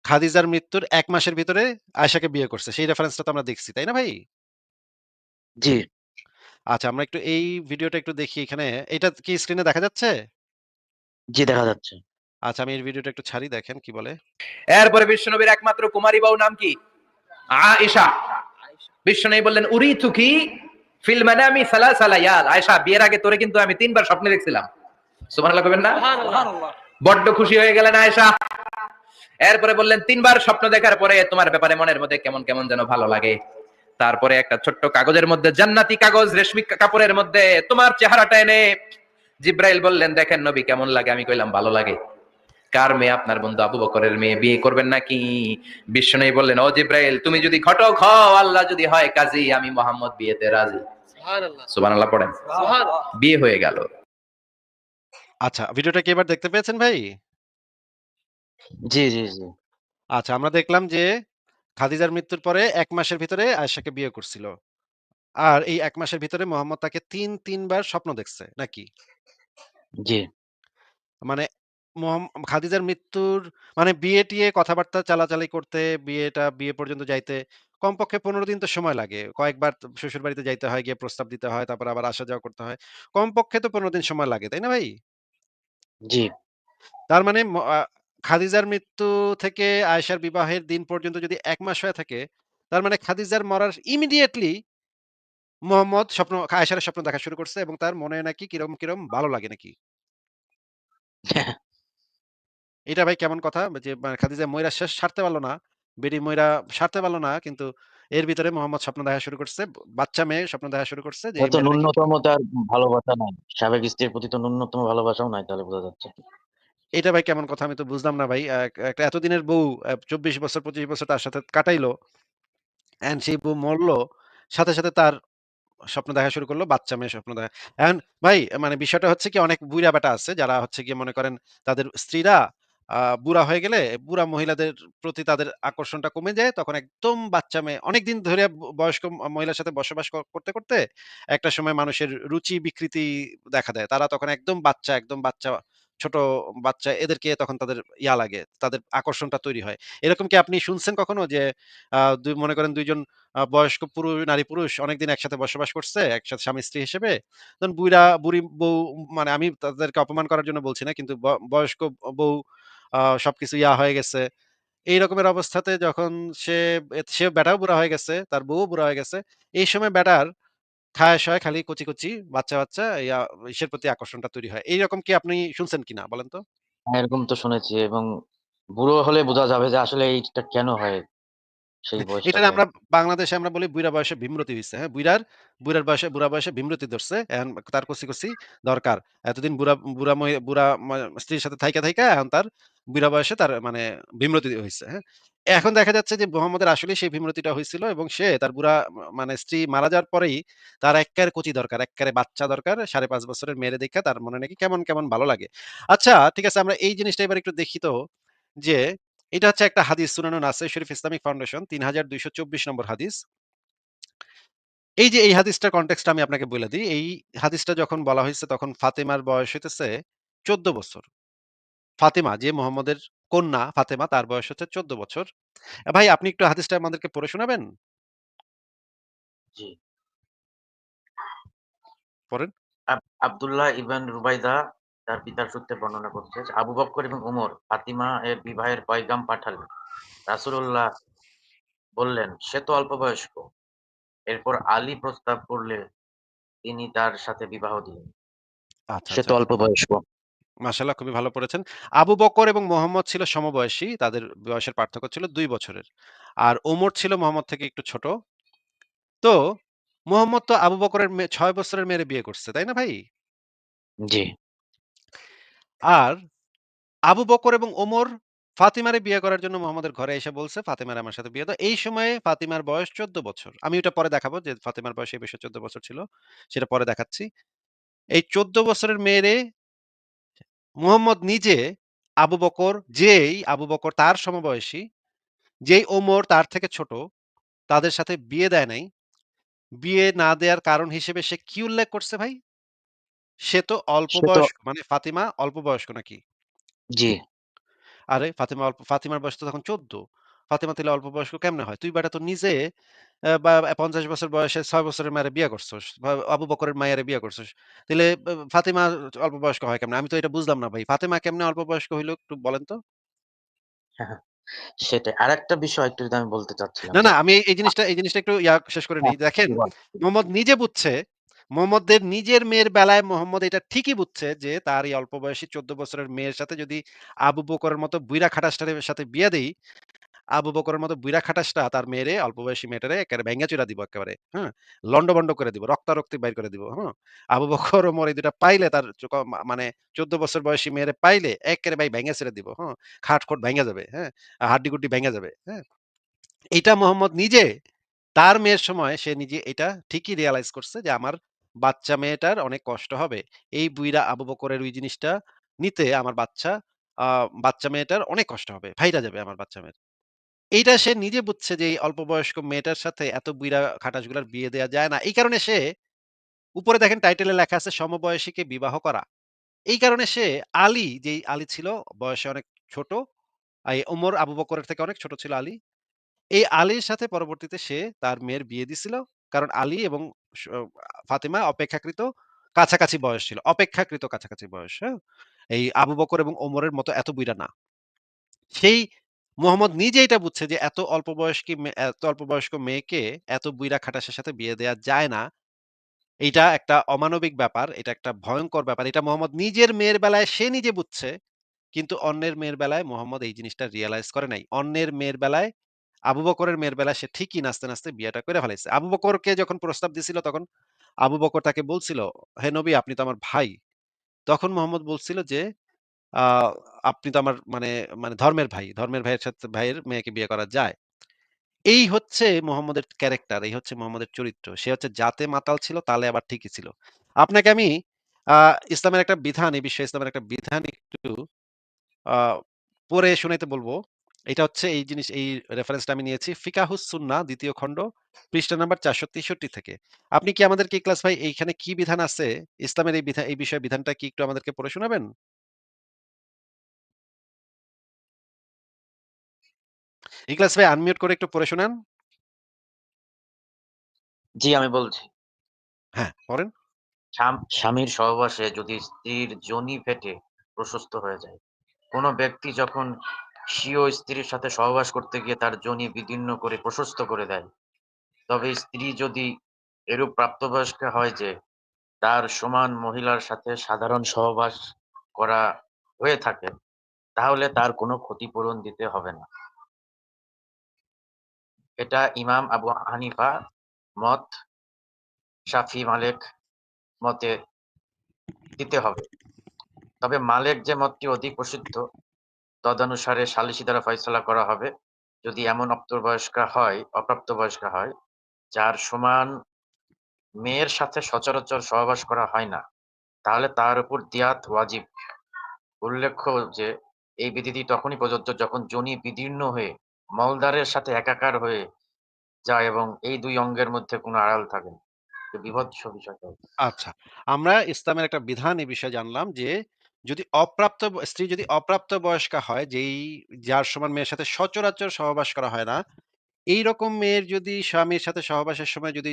খাদিজার মৃত্যুর ১ মাসের ভিতরে আয়েশাকে বিয়ে করছে। সেই রেফারেন্সটা তো আমরা দেখছি। তাই না ভাই? জি, আচ্ছা আমরা একটু এই ভিডিওটা একটু দেখি এখানে। এটা কি স্ক্রিনে দেখা যাচ্ছে? জি দেখা যাচ্ছে। আচ্ছা আমি এই ভিডিওটা একটু ছাড়ি দেখেন কি বলে। এরপরে বিশ্বনবীর একমাত্র কুমারী বাবুর নাম কি? আয়েশা। বিশ্বনবী বললেন উরিতু কি ফিল মানামি সালাসা লায়াল। আয়েশা বিয়ের আগে তোরে কিন্তু আমি ৩ বার স্বপ্নে দেখছিলাম। সুবহানাল্লাহ কইবেন না? বড্ড খুশি হয়ে গেলেন আয়েশা। এরপরে বললেন ৩ বার স্বপ্ন দেখার পরে তোমার ব্যাপারে মনের মধ্যে কেমন কেমন যেন ভালো লাগে। তারপরে একটা ছোট্ট কাগজের মধ্যে জান্নাতি কাগজ রেশমি কাপড়ের মধ্যে তোমার চেহারাটা এনে জিব্রাইল বললেন দেখেন নবী কেমন লাগে? আমি কইলাম ভালো লাগে। কার মেয়ে? আপনার বন্ধু আবু বকরের মেয়ে। বিয়ে করবেন নাকি? বিশ্বনবী বললেন ও জিব্রাইল তুমি যদি ঘটক হও, আল্লাহ যদি হয় কাজী, আমি মোহাম্মদ বিয়েতে রাজি। সুবহানাল্লাহ পড়েন। বিয়ে হয়ে গেল। আচ্ছা ভিডিওটা কি এবার দেখতে পেয়েছেন ভাই? জি, জি, জি। আচ্ছা আমরা দেখলাম যে খাদিজার মৃত্যুর পরে ১ মাসের ভিতরে আয়েশাকে বিয়ে করছিল। আর এই ১ মাসের ভিতরে মোহাম্মদ তাকে ৩ বার স্বপ্ন দেখছে নাকি? জি। মানে খাদিজার মৃত্যুর মানে বিয়ে-টিয়ে কথাবার্তা চালাচালি করতে, বিয়ে পর্যন্ত যাইতে কমপক্ষে ১৫ দিন তো সময় লাগে। কয়েকবার শ্বশুরবাড়িতে যাইতে হয়, গিয়ে প্রস্তাব দিতে হয়, তারপর আবার আসা যাওয়া করতে হয়। কমপক্ষে তো ১৫ দিন সময় লাগে, তাই না ভাই? জি। তার মানে খাদিজার মৃত্যু থেকে আয়েশার বিবাহের দিন পর্যন্ত যদি ১ মাস হয়ে থাকে, তার মানে খাদিজার মরার ইমিডিয়েটলি মোহাম্মদ আয়েশার স্বপ্ন দেখা শুরু করছে এবং তার মনে নাকি কিরকম ভালো লাগে নাকি। এটা ভাই কেমন কথা? যে খাদিজা মইরা সারতে পারল না। বেডি মইরা সারতে পারল না। কিন্তু এর ভিতরে মোহাম্মদ স্বপ্ন দেখা শুরু করছে। বাচ্চা মেয়ে স্বপ্ন দেখা শুরু করছে যে এই হয়তো মেয়ের নাকি ন্যূনতম তার ভালোবাসা নাই। সাবেক স্ত্রীর প্রতি তো ন্যূনতম ভালোবাসাও নাই তাহলে বোঝা যাচ্ছে। এটা ভাই কেমন কথা আমি তো বুঝলাম না ভাই। একটা এতদিনের বউ ২৪ বছর ২৫ বছর তার সাথে কাটাইলো। অ্যান্ড সেই বউ মরল। সাথে তার স্বপ্ন দেখা শুরু করলো, বাচ্চা মেয়ে স্বপ্ন দেখা। এখন ভাই মানে বিষয়টা হচ্ছে কি অনেক বুইড়া বেটা আছে যারা হচ্ছে গিয়ে মনে করেন তাদের স্ত্রীরা বুড়া হয়ে গেলে বুড়া মহিলাদের প্রতি তাদের আকর্ষণটা কমে যায়। তখন একদম বাচ্চা মেয়ে অনেকদিন ধরে বয়স্ক মহিলার সাথে বসবাস করতে, করতে একটা সময় মানুষের রুচি বিকৃতি দেখা দেয়। তারা তখন একদম বাচ্চা, ছোট বাচ্চা এদেরকে তখন তাদের লাগে, তাদের আকর্ষণটা তৈরি হয়। এরকম কি আপনি শুনছেন কখনো যে মনে করেন ২ জন বয়স্ক নারী-পুরুষ অনেকদিন একসাথে বসবাস করছে, একসাথে স্বামী-স্ত্রী হিসেবে। তখন বুড়ি বউ মানে আমি তাদেরকে অপমান করার জন্য বলছি না। কিন্তু বয়স্ক বউ সবকিছু হয়ে গেছে। এই রকমের অবস্থাতে যখন সে সে বেটাও বুড়া হয়ে গেছে, তার বউও বুড়া হয়ে গেছে। এই সময় বেটার খায়-শয় খালি কচি, বাচ্চা ইসের প্রতি আকর্ষণটা তৈরি হয়। এইরকম কি আপনি শুনছেন কিনা বলেন তো? হ্যাঁ, এরকম তো শুনেছি, এবং বুড়ো হলে বোঝা যাবে যে আসলে এইটা কেন হয় সেই এটারে বয়সটাতে। আমরা বাংলাদেশে আমরা বলি বুইড়া বয়সে ভীমরতি হইছে। হ্যাঁ? বুড়া বয়সে ভীমরতি ধরছে। এখন তার কচি দরকার। এতদিন বুড়া স্ত্রীর সাথে থাইকা এখন তার বুইড়া বয়সে তার মানে ভীমরতি হইছে। হ্যাঁ? এখন দেখা যাচ্ছে যে মোহাম্মদের আসলেই সেই ভীমরতিটা হইছিল এবং সে তার বুড়া মানে স্ত্রী মারা যাওয়ার পরেই তার এক্কারে কচি দরকার, এক্কারে বাচ্চা দরকার। ৫.৫ বছরের মেয়েরে দেইখা তার মনে নাকি কেমন ভালো লাগে। আচ্ছা ঠিক আছে আমরা এই জিনিসটা এবার একটু দেখি তো যে এটা হচ্ছে একটা হাদিস সুনানুন নাসাই শরীফ ইসলামিক ফাউন্ডেশন ৩২২৪ নম্বর হাদিস। এই যে এই হাদিসটার কনটেক্সট টা আমি আপনাকে বলে দিই। এই হাদিসটা যখন বলা হইছে তখন ফাতেমার বয়স হইতেছে ১৪ বছর। ফাতেমা যে মুহাম্মদের কন্যা ফাতেমা তার বয়স হচ্ছে ১৪ বছর। ভাই আপনি একটু হাদিসটা আমাদেরকে পড়ে শোনাবেন? জি। পড়েন। আব্দুল্লাহ ইবন রুবাইদা তার পিতার সূত্রে বর্ণনা করছে যে, আবু বকর এবং ওমর ফাতিমা এর বিবাহের পয়গাম পাঠালেন। রাসূলুল্লাহ বললেন, "সে তো অল্প বয়স্ক।" এরপর আলী প্রস্তাব করলে তিনি তার সাথে বিবাহ দিলেন। সে তো আচ্ছা। অল্প বয়স্ক। মাশাআল্লাহ খুবই ভালো পড়েছেন। আবু বকর এবং মোহাম্মদ ছিল সমবয়সী। তাদের বয়সের পার্থক্য ছিল ২ বছরের। আর ওমর ছিল মোহাম্মদ থেকে একটু ছোট। তো মোহাম্মদ তো আবু বকরের ৬ বছরের মেয়েরে বিয়ে করছে, তাই না ভাই? জি, আর আবু বকর এবং ওমর ফাতিমারে বিয়ে করার জন্য মোহাম্মদের ঘরে এসে বলছে, "ফাতিমারে আমার সাথে বিয়ে দাও।" এই সময়ে ফাতিমার বয়স ১৪ বছর। আমি ওটা পরে দেখাবো যে ফাতিমার বয়স এই বিষয়ে ১৪ বছর ছিল। সেটা পরে দেখাচ্ছি। এই ১৪ বছরের মেয়েরে মুহাম্মদ নিজে আবু বকর তার সমবয়সী, যেই ওমর তার থেকে ছোট, তাদের সাথে বিয়ে দেয় নাই। বিয়ে না দেয়ার কারণ হিসেবে সে কি উল্লেখ করছে ভাই? সে তো অল্প সে তো বয়স্ক। মানে ফাতিমা অল্প বয়স্ক নাকি? জি। আরে ফাতিমার বয়স তো তখন ১৪। ফাতিমা তাইলে অল্প বয়স্ক কেমনে হয়? তুই বেটা তো নিজে বা ৫০ বছর বয়সে ৬ বছরের মাইয়ারে বিয়া করছস। আবু বকরের মাইয়ারে বিয়া করছস। তাইলে ফাতিমা অল্প বয়স্ক হয় কেমনে? আমি তো এটা বুঝলাম না ভাই। ফাতিমা কেমনে অল্প বয়স্ক হইল একটু বলেন তো? সেটাই। আরেকটা বিষয় একটু যদি আমি বলতে চাচ্ছিলাম না, যে আমি এই জিনিসটা একটু শেষ করে হ্যাঁ, নেই। দেখেন, বল। মোহাম্মদ নিজে বুঝছে, মোহাম্মদের নিজের মেয়ের বেলায় মোহাম্মদ এটা ঠিকই বুঝছে যে তার এই অল্প বয়সী ১৪ বছরের মেয়ের সাথে যদি আবু বকরের মতো বুইড়া খাটাসটার সাথে বিয়া দেই, আবু বকরের মতো বুইড়া খাটাসটা তার মেয়েরে অল্প বয়সী মেয়েটারে একেবারে ভেঙে চুইড়া দিব একেবারে। হ্যাঁ? লন্ডভন্ড করে দিব। রক্তারক্তি বাইর করে দিব। হ্যাঁ? আবু বকর ওমর এই ২ টা পাইলে তার মানে ১৪ বছর বয়সী মেয়েরে পাইলে এক্কেরে ভাই ভেঙে ছেড়ে দিব। হ্যাঁ? খাট-খোট ভেঙে যাবে। হ্যাঁ? হাড্ডি-গুড্ডি ভেঙে যাবে। হ্যাঁ? এইটা মোহাম্মদ নিজে তার মেয়ের সময় সে নিজে এটা ঠিকই রিয়ালাইজ করছে যে আমার বাচ্চা মেয়েটার অনেক কষ্ট হবে। এই বুইড়া আবু বকরের ওই জিনিসটা নিতে আমার বাচ্চা মেয়েটার অনেক কষ্ট হবে। ফাইটা যাবে আমার বাচ্চা মেয়ের। এইটা সে নিজে বুঝছে যে এই অল্প বয়স্ক মেয়েটার সাথে এত বুইড়া খাটাসগুলার বিয়ে দেয়া যায় না। এই কারণে সে উপরে দেখেন টাইটেলে লেখা আছে সমবয়সীকে বিবাহ করা। এই কারণে সে যেই আলী ছিল বয়সে অনেক ছোট, ওমর আবু বকরের থেকে অনেক ছোট ছিল আলী। এই আলীর সাথে পরবর্তীতে সে তার মেয়ের বিয়ে দিছিল। কারণ আলী এবং স ফাতিমা কাছাকাছি বয়স ছিল। অপেক্ষাকৃত কাছাকাছি বয়স, হ্যাঁ? এই আবু বকর এবং ওমরের মতো এত বুইড়া না। সেই মোহাম্মদ নিজে এটা বুঝছে যে এত অল্প বয়স্ক মেয়েকে এত বুইড়া খাটাসের সাথে বিয়ে দেয়া যায় না। এইটা একটা অমানবিক ব্যাপার, এটা একটা ভয়ংকর ব্যাপার। এটা মোহাম্মদ নিজের মেয়ের বেলায় সে নিজে বুঝছে। কিন্তু অন্যের মেয়ের বেলায় মোহাম্মদ এই জিনিসটা রিয়ালাইজ করে নাই। অন্যের মেয়ের বেলায় আবু বকরের মেয়ের বেলায় সে ঠিকই নাচতে বিয়েটা করে ফেলাইছে। আবু বকরকে যখন প্রস্তাব দিছিল তখন আবু বকর তাকে বলছিল, "হে নবী আপনি তো আমার ভাই।" তখন মোহাম্মদ বলছিল যে, "আ আপনি তো আমার মানে ধর্মের ভাই। ধর্মের ভাইয়ের সাথে ভাইয়ের মেয়েকে বিয়ে করা যায়।" এই হচ্ছে মুহাম্মদের ক্যারেক্টার, এই হচ্ছে মুহাম্মদের চরিত্র। সে হচ্ছে জাতে মাতাল ছিল, তালে আবার ঠিকই ছিল। আপনাকে আমি আ ইসলামের একটা বিধান, এই বিষয়ে ইসলামের একটা বিধান একটু আ পড়ে শোনাইতে বলব। এটা হচ্ছে এই জিনিস, এই রেফারেন্সটা আমি নিয়েছি ফিকাহুস সুন্নাহ ২য় খণ্ড পৃষ্ঠা নাম্বার ৪৬৩ থেকে। আপনি কি আমাদেরকে ইখলাস ভাই এইখানে কি বিধান আছে? ইসলামের এই এই বিষয়ে বিধানটা কি একটু আমাদেরকে পড়ে শোনাবেন? ইখলাস ভাই আনমিউট করে একটু পড়ে শোনান। জি, আমি বলছি। হ্যাঁ, পড়েন। স্বামীর সহবাসে যদি স্ত্রীর যোনি ফেটে প্রশস্ত হয়ে যায়, কোন ব্যক্তি যখন স্বীয় স্ত্রীর সাথে সহবাস করতে গিয়ে তার যোনি বিদীর্ণ করে প্রশস্ত করে দেয়, তবে স্ত্রী যদি এরূপ প্রাপ্তবয়স্কা হয় যে তার সমান মহিলার সাথে সাধারণ সহবাস করা হয়ে থাকে, তাহলে তার কোনো ক্ষতিপূরণ দিতে হবে না। এটা ইমাম আবু হানিফা মত, শাফি, মালেক মতে দিতে হবে। তবে মালেক যে মতটি অধিক প্রসিদ্ধ, তদনুসারে সালিসী দ্বারা ফয়সালা করা হবে। যদি এমন অপ্রাপ্তবয়স্কা হয়, যার সমান মেয়ের সাথে সচরাচর সহবাস করা হয় না, তাহলে তার উপর দিয়াত ওয়াজিব। উল্লেখ্য যে এই বিধিটি তখনই প্রযোজ্য যখন যোনি বিদীর্ণ হয়ে মলদ্বারের সাথে একাকার হয়ে যায় এবং এই ২ অঙ্গের মধ্যে কোনো আড়াল থাকে না। তো বীভৎস বিষয়টা। আচ্ছা। আমরা ইসলামের একটা বিধান এই বিষয়ে জানলাম যে, যদি স্ত্রী যদি অপ্রাপ্ত বয়স্কা হয়, যার সমান মেয়ের সাথে সচরাচর সহবাস করা হয় না, এইরকম মেয়ের যদি স্বামীর সাথে সহবাসের সময় যদি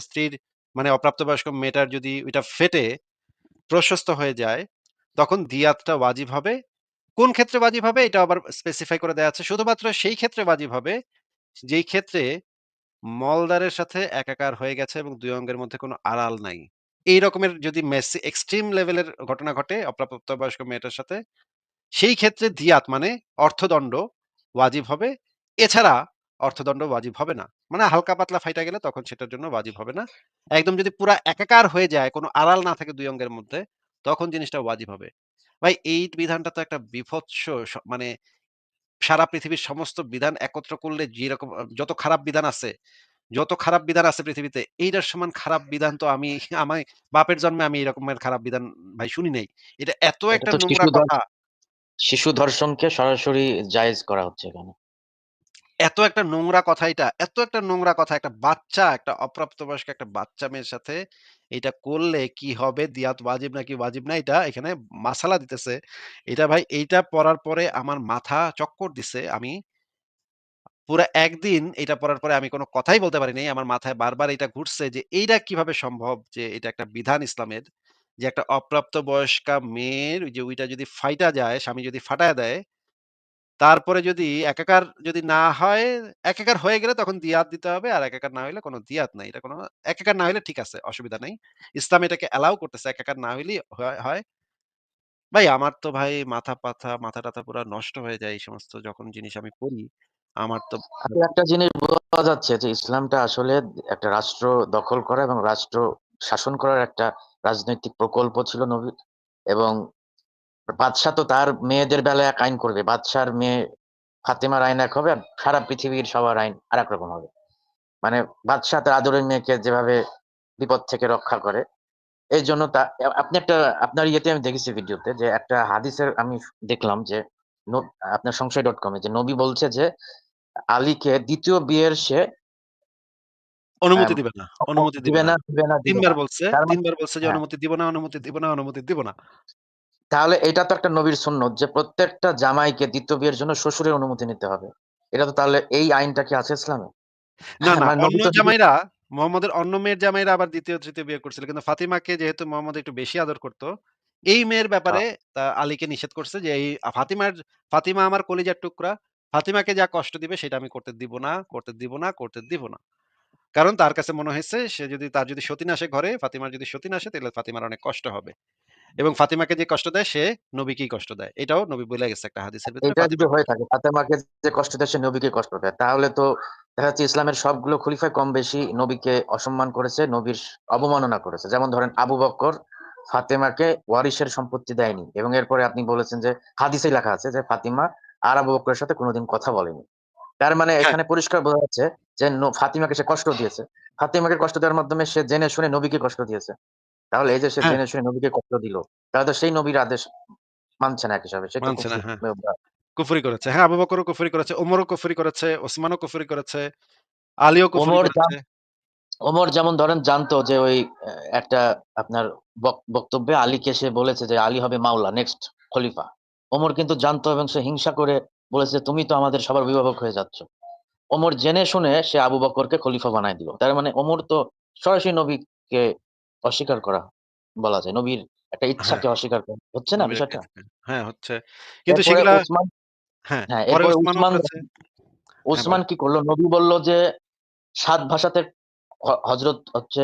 স্ত্রীর মানে অপ্রাপ্তবয়স্ক মেয়েটার যদি ওইটা ফেটে প্রশস্ত হয়ে যায়, তখন দিয়াতটা ওয়াজিব হবে। কোন ক্ষেত্রে ওয়াজিব হবে? এটা আবার স্পেসিফাই করে দেয়া আছে। শুধুমাত্র সেই ক্ষেত্রে ওয়াজিব হবে, যেই ক্ষেত্রে মলদ্বারের সাথে একাকার হয়ে গেছে এবং ২ অঙ্গের মধ্যে কোনো আড়াল নাই। এই রকমের যদি এক্সট্রিম লেভেলের ঘটনা ঘটে অপ্রাপ্তবয়স্ক মেয়েটার সাথে, সেই ক্ষেত্রে দিয়াত মানে অর্থদণ্ড ওয়াজিব হবে। এছাড়া অর্থদণ্ড ওয়াজিব হবে না। মানে হালকা পাতলা ফাইটা গেলে তখন সেটার জন্য ওয়াজিব হবে না। একদম যদি পুরা একাকার হয়ে যায়, কোনো আড়াল না থাকে ২ অঙ্গের মধ্যে, তখন জিনিসটা ওয়াজিব হবে। ভাই এই বিধানটা তো একটা বীভৎস মানে সারা পৃথিবীর সমস্ত বিধান একত্র করলে যেরকম যত খারাপ বিধান আছে পৃথিবীতে, এইটার সমান খারাপ বিধান তো আমি বাপের জন্মে আমি এরকমের খারাপ বিধান ভাই শুনি নাই। এটা এত এটা একটা তো নোংরা কথা, শিশু ধর্ষণকে সরাসরি জায়েজ করা হচ্ছে এখানে। এত একটা নোংরা কথা এটা, এত একটা নোংরা কথা একটা বাচ্চা, একটা অপ্রাপ্তবয়স্ক একটা বাচ্চা মেয়ের সাথে এটা করলে কি হবে? দিয়াত ওয়াজিব নাকি ওয়াজিব না এটা এখানে মাসালা দিতেছে। এটা ভাই এইটা পড়ার পরে আমার মাথা চক্কর দিছে। আমি পুরা একদিন এটা পড়ার পরে আমি কোন কথাই বলতে পারি নাই। আমার মাথায় বারবার এটা ঘুরছে যে এইটা কিভাবে সম্ভব যে এটা একটা বিধান ইসলামের, যে একটা অপ্রাপ্ত বয়স্কা মেয়ের ওই যে ওইটা যদি ফাইটা যায়, স্বামী যদি ফাটায় দেয়, তারপরে যদি একাকার যদি না হয়, একাকার হয়ে গেলে তখন দিয়াত দিতে হবে। আর একাকার না হইলে কোন দিয়াত নাই। এটা কোন একাকার না হইলে ঠিক আছে, অসুবিধা নাই। ইসলাম এটাকে অ্যালাও করতেছে। একাকার না হইলেই হয়। ভাই আমার তো ভাই মাথা-টাথা পুরা নষ্ট হয়ে যায় এই সমস্ত যখন জিনিস আমি পড়ি। আমার তো আসলে একটা জিনিস বোঝা যাচ্ছে যে ইসলামটা আসলে একটা রাষ্ট্র দখল করা এবং রাষ্ট্র শাসন করার একটা রাজনৈতিক প্রকল্প ছিল নবীর। এবং বাদশা তো তার মেয়েদের বেলায় এক আইন করবে। বাদশার মেয়ে ফাতেমার আইন এক হবে আর সারা পৃথিবীর সবার আইন আরেক রকম হবে। মানে বাদশা তার আদরের মেয়েকে যেভাবে বিপদ থেকে রক্ষা করে, এইজন্য আপনি আপনার ইয়েতে আমি দেখেছি ভিডিওতে যে একটা হাদিসের আমি দেখলাম যে ন আপনার সংশয়.com এ যে নবী বলছে যে আলীকে ২য় বিয়ের সে অনুমতি আম দিবে না, অনুমতি দিবে দিবে না। না, দিবে না, ৩ দিবে বার না। বলছে, তার ৩ মানে বার বলছে যে হ্যাঁ, অনুমতি দিব না, অনুমতি দিব না, অনুমতি দিব না। তাহলে এটা তো একটা নবীর সুন্নত যে প্রত্যেকটা জামাইকে ২য় বিয়ের জন্য শ্বশুরের অনুমতি নিতে হবে। এটা তো তাহলে এই আইনটা কি আছে ইসলামে? না, না, মানে নবী অন্য তো শুধু জামাইরা মুহাম্মদের অন্য মেয়ের জামাইরা আবার ২য়, ৩য় বিয়ে করছিল। কিন্তু ফাতিমাকে যেহেতু মুহাম্মদ একটু বেশি আদর করত, এই মেয়ের আ ব্যাপারে আলীকে নিষেধ করছে যে এই ফাতিমা আমার কলিজার টুকরা। ফাতিমাকে যা কষ্ট দিবে সেটা আমি করতে দিব না, করতে দিব না, করতে দিব না। কারণ তার কাছে মনে হয়েছে তার যদি সতীন আসে ঘরে, ফাতিমার যদি সতীন আসে তাহলে ফাতিমার অনেক কষ্ট হবে। এবং ফাতিমাকে যে কষ্ট দেয় সে নবীকেই কষ্ট দেয়। এটাও নবী বইলা গেছে একটা হাদিসের ভেতরে এটা যদি ফাতিমাকে হয়ে কষ্ট থাকে ফাতেমাকে যে কষ্ট দেয় সে নবীকে কষ্ট দেয়। তাহলে তো দেখা যাচ্ছে ইসলামের সবগুলো খলিফাই কম বেশি নবীকে অসম্মান করেছে, নবীর অবমাননা করেছে। যেমন ধরেন আবু বকর ফাতেমাকে ওয়ারিসের সম্পত্তি দেয়নি এবং এরপরে আপনি বলেছেন যে হাদিসেই লেখা আছে যে ফাতিমা আর আবু বকরের সাথে কোনদিন কথা বলেনি। তার মানে হ্যাঁ, এখানে পরিষ্কার বোঝা যাচ্ছে যে ফাতিমাকে সে কষ্ট দিয়েছে। ফাতিমাকে কষ্ট দেওয়ার মাধ্যমে সে জেনে শুনে নবীকে কষ্ট দিয়েছে। তাহলে এই যে সে হ্যাঁ, জেনে শুনে নবীকে কষ্ট দিল, তাহলে তো সেই নবীর আদেশ মানছে না এক হিসাবে। সে তো মানছে না। কুফরি। হ্যাঁ, কুফরি করেছে। হ্যাঁ, আবু বকরও কুফরি করেছে, ওমরও কুফরি করেছে, ওসমানও কুফরি করেছে, আলীও কুফরি ওমর করেছে। ওমর যেমন ধরেন জানতো যে ওই একটা আপনার বক্তব্যে আলীকে সে বলেছে যে আলী হবে মাওলা নেক্সট খলিফা। ওমর কিন্তু জানতো এবং সে হিংসা করে বলেছে যে, তুমি তো আমাদের সবার অভিভাবক হয়ে যাচ্ছ। ওমর জেনে শুনে সে আবু বকরকে খলিফা বানায় দিল। তার মানে ওমর তো সরাসরি নবীকে অস্বীকার করা বলা যায়। নবীর একটা হ্যাঁ, ইচ্ছাকে অস্বীকার করা। হচ্ছে না নবীর একটা বিষয়টা? ইচ্ছা। হ্যাঁ, হচ্ছে। কিন্তু এরপরে সেগুলা উসমান হ্যাঁ, হ্যাঁ, পরে এরপরে ওসমানও উসমান করেছে। হ্যাঁ, উসমান বলেন। কি করলো? নবী বলল যে ৭ ভাষাতে হযরত হচ্ছে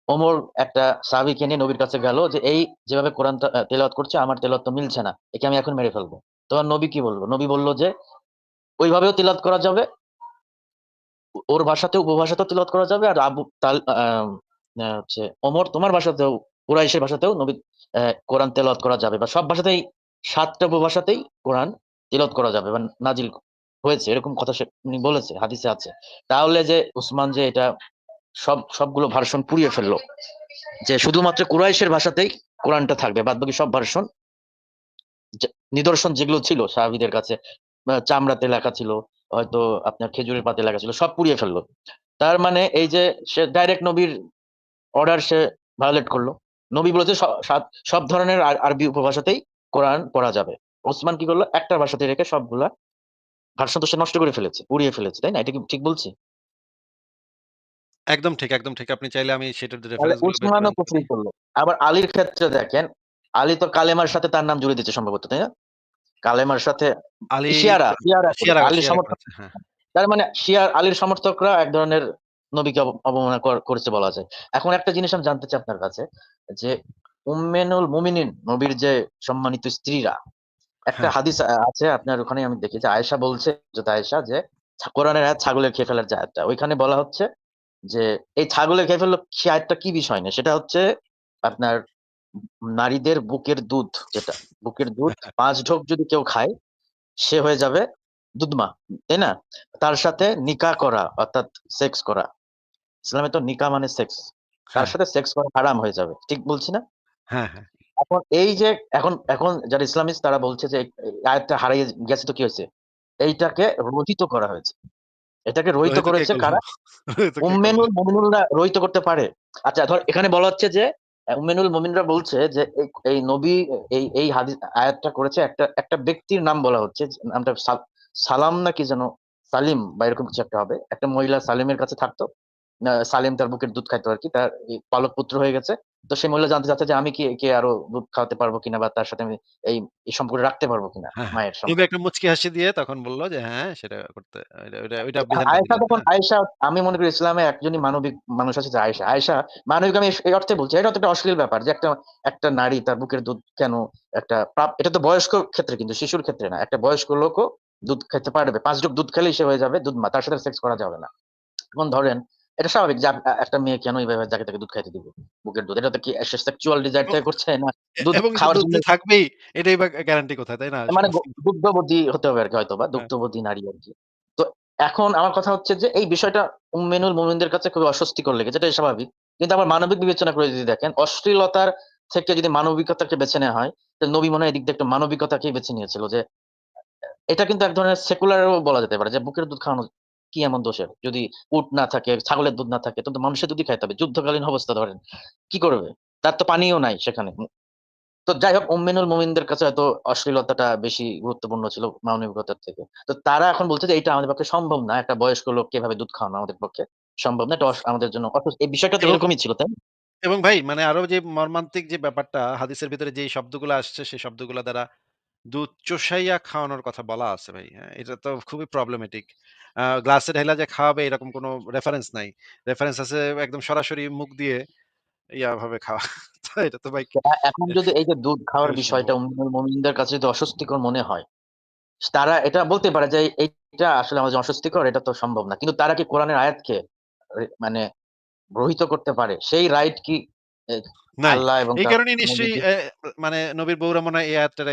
ওমর একটা সাহাবীকে নিয়ে নবীর কাছে গেল যে, "এই যেভাবে কোরআনটা তেলাওয়াত করছে আমার তেলাওয়াত তো মিলছে না। একে আমি এখন মেরে ফেলবো।" তখন নবী কি বলল? নবী বলল যে, "ওইভাবেও তিলাওয়াত করা যাবে, ওর ভাষাতেও উপভাষাতেও তিলাওয়াত করা যাবে। আর আবু তাল আম হচ্ছে ওমর তোমার ভাষাতেও কুরাইশের ভাষাতেও নবী কোরআন তেলাওয়াত করা যাবে বা সব ভাষাতেই ৭ টা উপভাষাতেই কোরআন তিলাওয়াত করা যাবে বা নাজিল হয়েছে।" এরকম কথা সে উনি বলেছে, হাদিসে আছে। তাহলে যে উসমান যে এটা সবগুলো ভার্সন পুড়িয়ে ফেলল। যে শুধুমাত্র কুরাইশের ভাষাতেই কোরআনটা থাকবে। বাদবাকি সব ভার্সন যে নিদর্শন যেগুলো ছিল সাহাবীদের কাছে চামড়াতে লেখা ছিল, হয়তো আপনার খেজুরের পাতে লেখা ছিল, সব পুড়িয়ে ফেলল। তার মানে এই যে সে ডাইরেক্ট নবীর অর্ডার সে ভায়োলেট করল। নবী বলেছে সব ধরনের আরবি উপভাষাতেই কোরআন পড়া যাবে। ওসমান কি করল? একটা ভাষাতে রেখে সবগুলা ভার্সন তো সে নষ্ট করে ফেলেছে, পুড়িয়ে ফেলেছে। তাই না? এটা কি ঠিক বলছি? একদম ঠিক, একদম ঠিক। আপনি চাইলে আমি সেটার তাহলে রেফারেন্স গুলো বের করে উসমানও আনতে পারি। কুফরি করল। আবার আলীর ক্ষেত্রে দেখেন, আলী তো কালেমার সাথে তার নাম জুড়ে দিচ্ছে সম্ভবত, তাই না? কালেমার সাথে আলী শিয়ারা করেছে। আলীর শিয়ারা সমর্থক করেছে। হ্যাঁ, তার মানে আলীর সমর্থকরা এক ধরনের নবীকে অবমাননা করেছে বলা যায়। এখন একটা জিনিস আমি জানতে চাই আপনার কাছে যে, উম্মেনুল মুমিনিন নবীর যে সম্মানিত স্ত্রীরা, একটা হ্যাঁ, হাদিস আছে আপনার ওখানে আমি দেখি যে আয়েশা বলছে, হযরত আয়েশা যে কোরআনের আয়াত ছাগলের খেয়ে ফেলার যে আয়াতটা, ওইখানে বলা হচ্ছে যে এই ছাগলের খেয়ে ফেললো সে আয়াতটা কি বিষয় নিয়ে? সেটা হচ্ছে আপনার নারীদের বুকের দুধ যেটা, বুকের দুধ ৫ ঢোক যদি কেউ খায় সে হয়ে যাবে দুধমা, তাই না? তার সাথে নিকাহ করা অর্থাৎ সেক্স করা। ইসলামে তো নিকাহ মানে সেক্স। তার হ্যাঁ, সাথে সেক্স করা হারাম হয়ে যাবে। ঠিক বলছি না? হ্যাঁ, হ্যাঁ। এখন এই যে এখন যারা ইসলামিস্ট তারা বলছে যে এই আয়াতটা হারিয়ে গেছে তো কি হয়েছে? এইটাকে রহিত করা হয়েছে। এটাকে রহিত রহিত কে করেছে করল? কারা? রহিত কে করল? উম্মেনুল মুমিনুনরা রহিত করতে পারে। আচ্ছা ধর এখানে বলা হচ্ছে যে উম্মেনুল মুমিনরা বলছে যে এই নবী এই হাদিস আয়াতটা করেছে একটা ব্যক্তির নাম বলা হচ্ছে। নামটা সালাম না কি যেন? সালিম বা এরকম কিছু একটা হবে। একটা মহিলা সালিমের কাছে থাকতো। সালিম তার বুকের দুধ খাইতো আরকি। তার পালক পুত্র হয়ে গেছে। তো সেই মহিলা জানতে চাচ্ছে যে আমি কি একে আরো দুধ খাওয়াতে পারবো কিনা বা তার সাথে আমি এই সম্পর্ক রাখতে পারবো কিনা হ্যাঁ, হ্যাঁ। মায়ের নবী সম্পর্ক। একটা মুচকি হাসি দিয়ে তখন বলল যে, "হ্যাঁ, সেটা করতে ওইটা বিধান করে দিলেন।" হ্যাঁ? আমি মনে করি ইসলামে একজনই মানবিক মানুষ আছে যে আয়েশা। মানবিক আমি এই অর্থে বলছি। এটা তো একটা অশ্লীল ব্যাপার যে একটা নারী তার বুকের দুধ কেন এটা তো বয়স্ক ক্ষেত্রে কিন্তু শিশুর ক্ষেত্রে না। একটা বয়স্ক লোকও দুধ খেতে পারবে। ৫ ঢোক দুধ খেলেই সে হয়ে যাবে দুধমা। তার সাথে সেক্স করা যাবে না। এখন ধরেন এটা স্বাভাবিক যে একটা মেয়ে কেন এইভাবে যাকে তাকে দুধ খাইতে দিবে? বুকের দুধ। এটা তো কি সে সেক্সুয়াল ডিজায়ার ও থেকে করছে না দুধ এবং যে খাওয়ার দুধ জন্য যে থাকবেই এটাই বা গ্যারান্টি কোথায়, তাই না? মানে দুগ্ধবতী হতে হবে আরকি হয়তোবা। হ্যাঁ, দুগ্ধবতী নারী আরকি। তো এখন আমার কথা হচ্ছে যে এই বিষয়টা উম্মেনুল মুমিনদের কাছে খুবই অস্বস্তিকর লেগেছে। এটাই স্বাভাবিক। কিন্তু আবার মানবিক বিবেচনা করে যদি দেখেন, অশ্লীলতার থেকে যদি মানবিকতাকে বেছে নেয়া হয়, তাহলে নবী মনে হয় এদিক দিয়ে একটু মানবিকতাকেই বেছে নিয়েছিল যে এটা কিন্তু এক ধরনের সেকুলার ও বলা যেতে পারে যে বুকের দুধ খাওয়ানো কি এমন দোষের? যদি উট না থাকে, ছাগলের দুধ না থাকে, তো মানুষের দুধই খাইতে হবে। যুদ্ধকালীন অবস্থা ধরেন। কি করবে? তার তো পানিও নাই সেখানে। তো যাই হোক উম্মেনুল মুমিনদের কাছে হয়তো অশ্লীলতাটা বেশি গুরুত্বপূর্ণ ছিল মানবিকতার থেকে। তো তারা এখন বলছে যে এইটা আমাদের পক্ষে সম্ভব না। একটা বয়স্ক লোককে এভাবে দুধ খাওয়ানো আমাদের পক্ষে সম্ভব না। এটা আমাদের জন্য এই বিষয়টা তো এবং এরকমই ছিল, তাই না? এবং ভাই মানে আরো যে মর্মান্তিক যে ব্যাপারটা হাদিসের ভিতরে যেই শব্দগুলো আসছে সেই শব্দগুলা দ্বারা দুধ চুষাইয়া খাওয়ানোর কথা বলা আছে ভাই। হ্যাঁ? এটা তো খুবই প্রবলেমেটিক। গ্লাসে ঢাইলা যে খাওয়াবে এরকম কোনো রেফারেন্স নাই। রেফারেন্স আছে একদম সরাসরি মুখ দিয়ে ভাবে খাওয়া। তো এটা তো ভাই তো এখন যদি এই যে দুধ খাওয়ার কিভাবে বিষয়টা সম্ভব? উম্মুল মুমিনদের কাছে যদি অস্বস্তিকর মনে হয়, তারা এটা বলতে পারে যে এইটা আসলে আমাদের জন্য অস্বস্তিকর, এটা তো সম্ভব না। কিন্তু তারা কি কোরআনের আয়াতকে মানে গ্রহিত করতে পারে? সেই রাইট কি এ নাই। আল্লাহ এবং এই তার কারণেই নিশ্চয়ই নবীজি মানে নবীর বউরা মনে হয় এই আয়াতটারে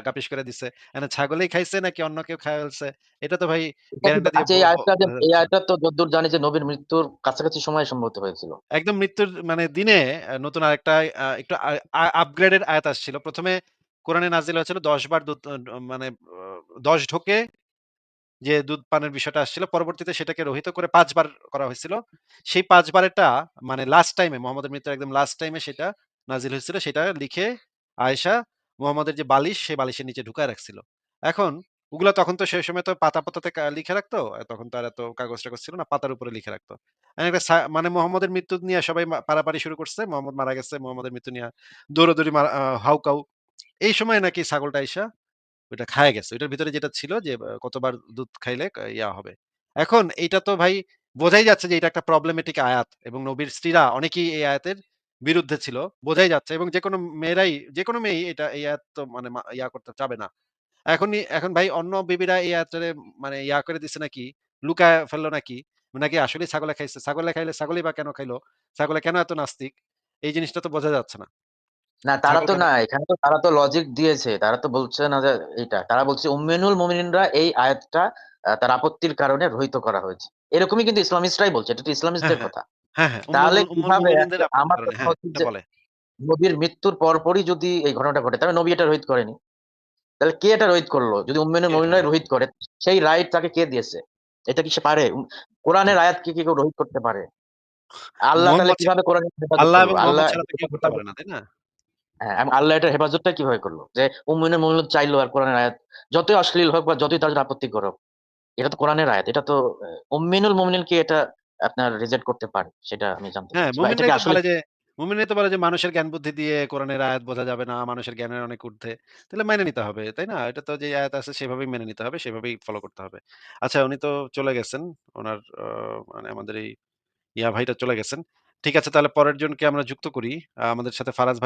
গাপিস করে দিছে। এনে ছাগলেই খাইছে নাকি অন্য কেউ খাইয়া ফেলছে। এটা তো ভাই এটা কি গ্যারান্টি দিয়ে আচ্ছা এই আয়াতটা যে বোঝা এই যাচ্ছে না। আয়াতটা তো যতদূর জানি যে নবীর মৃত্যুর কাছাকাছি সময়ে সম্ভবত হয়েছিল। একদম মৃত্যুর মানে দিনে নতুন আরেকটা একটু আপগ্রেডেড আয়াত আসছিল। ১ম এ কোরআনে নাযিল হয়েছিল ১০ বার দুধ মানে ১০ ঢোকে যে দুধ পানের বিষয়টা আসছিল। পরবর্তীতে সেটাকে রহিত করে ৫ বার করা হয়েছিল। সেই ৫ বারেরটা মানে লাস্ট টাইমে মুহাম্মদের মৃত্যুর একদম লাস্ট টাইমে সেটা নাযিল হয়েছিল। সেটা লিখে আয়েশা মুহাম্মদের যে বালিশ, সেই বালিশের নিচে ঢুকায় রাখছিল। এখন ওগুলা তখন তো সেই সময় তো পাতা-পাতাতে লিখে রাখতো। তখন তো আর এত কাগজ-টাগজ ছিল না। পাতার উপরে লিখে রাখতো। একটা মানে মুহাম্মদের মৃত্যু নিয়ে সবাই পাড়াপাড়ি শুরু করছে। মুহাম্মদ মারা গেছে। মুহাম্মদের মৃত্যু নিয়ে দৌড়াদৌড়ি হাউকাউ। এই সময় নাকি ছাগলটা আইসা ওইটা খায়া গেছে। ওইটার ভিতরে যেটা ছিল যে কতবার দুধ খাইলে ইয়া হবে। এখন এইটা তো ভাই বোঝাই যাচ্ছে যে এটা একটা প্রবলেমেটিক আয়াত এবং নবীর স্ত্রীরা অনেকেই এই আয়াতের বিরুদ্ধে ছিল। বোঝাই যাচ্ছে এবং যেকোনো মেয়েই এটা এই আয়াত তো মানে ইয়া করতে চাবে না। এখন ভাই অন্য বিবিরা এই আয়াতটারে মানে ইয়া করে দিছে নাকি, লুকায়া ফেললো নাকি, নাকি আসলেই ছাগলে খাইছে। ছাগলে খাইলে ছাগলই বা কেন খাইলো? ছাগলে কেন এত নাস্তিক? এই জিনিসটা তো বোঝা যাচ্ছে না। না তারা ছাগল তো কেন না এখানে তো তারা তো লজিক দিয়েছে। তারা তো বলছে না যে এইটা। তারা বলছে উম্মেনুল মুমিনিনরা এই আয়াতটা তার আপত্তির কারণে রহিত করা হয়েছে। এরকমই কিন্তু ইসলামিস্টরাই বলছে। এটা তো হ্যাঁ, ইসলামিস্টদের হ্যাঁ। কথা। হ্যাঁ, হ্যাঁ। তাহলে উম্মুল কিভাবে মুমিনিনদের আপত্তির আমার কারণে। কথা হ্যাঁ, হচ্ছে এটা যে বলে। নবীর মৃত্যুর পরপরই যদি এই ঘটনাটা ঘটে তাহলে নবী এটা রহিত করেনি। তাহলে কে এটা রহিত করলো? যদি উম্মেনুল কে মুমিনরাই হ্যাঁ। রহিত করে সেই রাইট তাকে কে দিয়েছে? এটা কি সে পারে? কোরআনের আয়াত কি কেউ রহিত করতে পারে? আল্লাহ তাহলে মোহাম্মদ কিভাবে কোরআনের হেফাজত আল্লাহ করলো? এবং আল্লাহ মোহাম্মদ ছাড়া তো কেউ করতে পারে না, তাই না? হ্যাঁ, এবং আল্লাহ এটার হেফাজতটা কিভাবে করলো? যে উম্মুনে মুমিনুন চাইলো আর কোরআনের আয়াত যতই অশ্লীল হোক বা যতই তার জন্য আপত্তিকর হোক, এটা তো কোরআনের আয়াত। এটা তো উম্মিনুল মুমিনিন কি এটা আপনার রিজেক্ট করতে পারে? সেটা আমি জানতে হ্যাঁ, চাচ্ছি। বা এটা কি আসলে মুমিনরাই তো বলে যে মানুষের জ্ঞান বুদ্ধি দিয়ে কোরআনের আয়াত বোঝা যাবে না, মানুষের জ্ঞানের অনেক ঊর্ধ্বে। তাহলে মেনে নিতে হবে, তাই না? এটা তো যে আয়াত আছে সেভাবেই মেনে নিতে হবে, সেভাবেই ফলো করতে হবে। আচ্ছা উনি তো চলে গেছেন। উনার মানে আমাদের এই ভাইটা চলে গেছেন। ঠিক আছে তাহলে পরের জনকে আমরা যুক্ত করি। আমাদের সাথে ফারাজ ভাই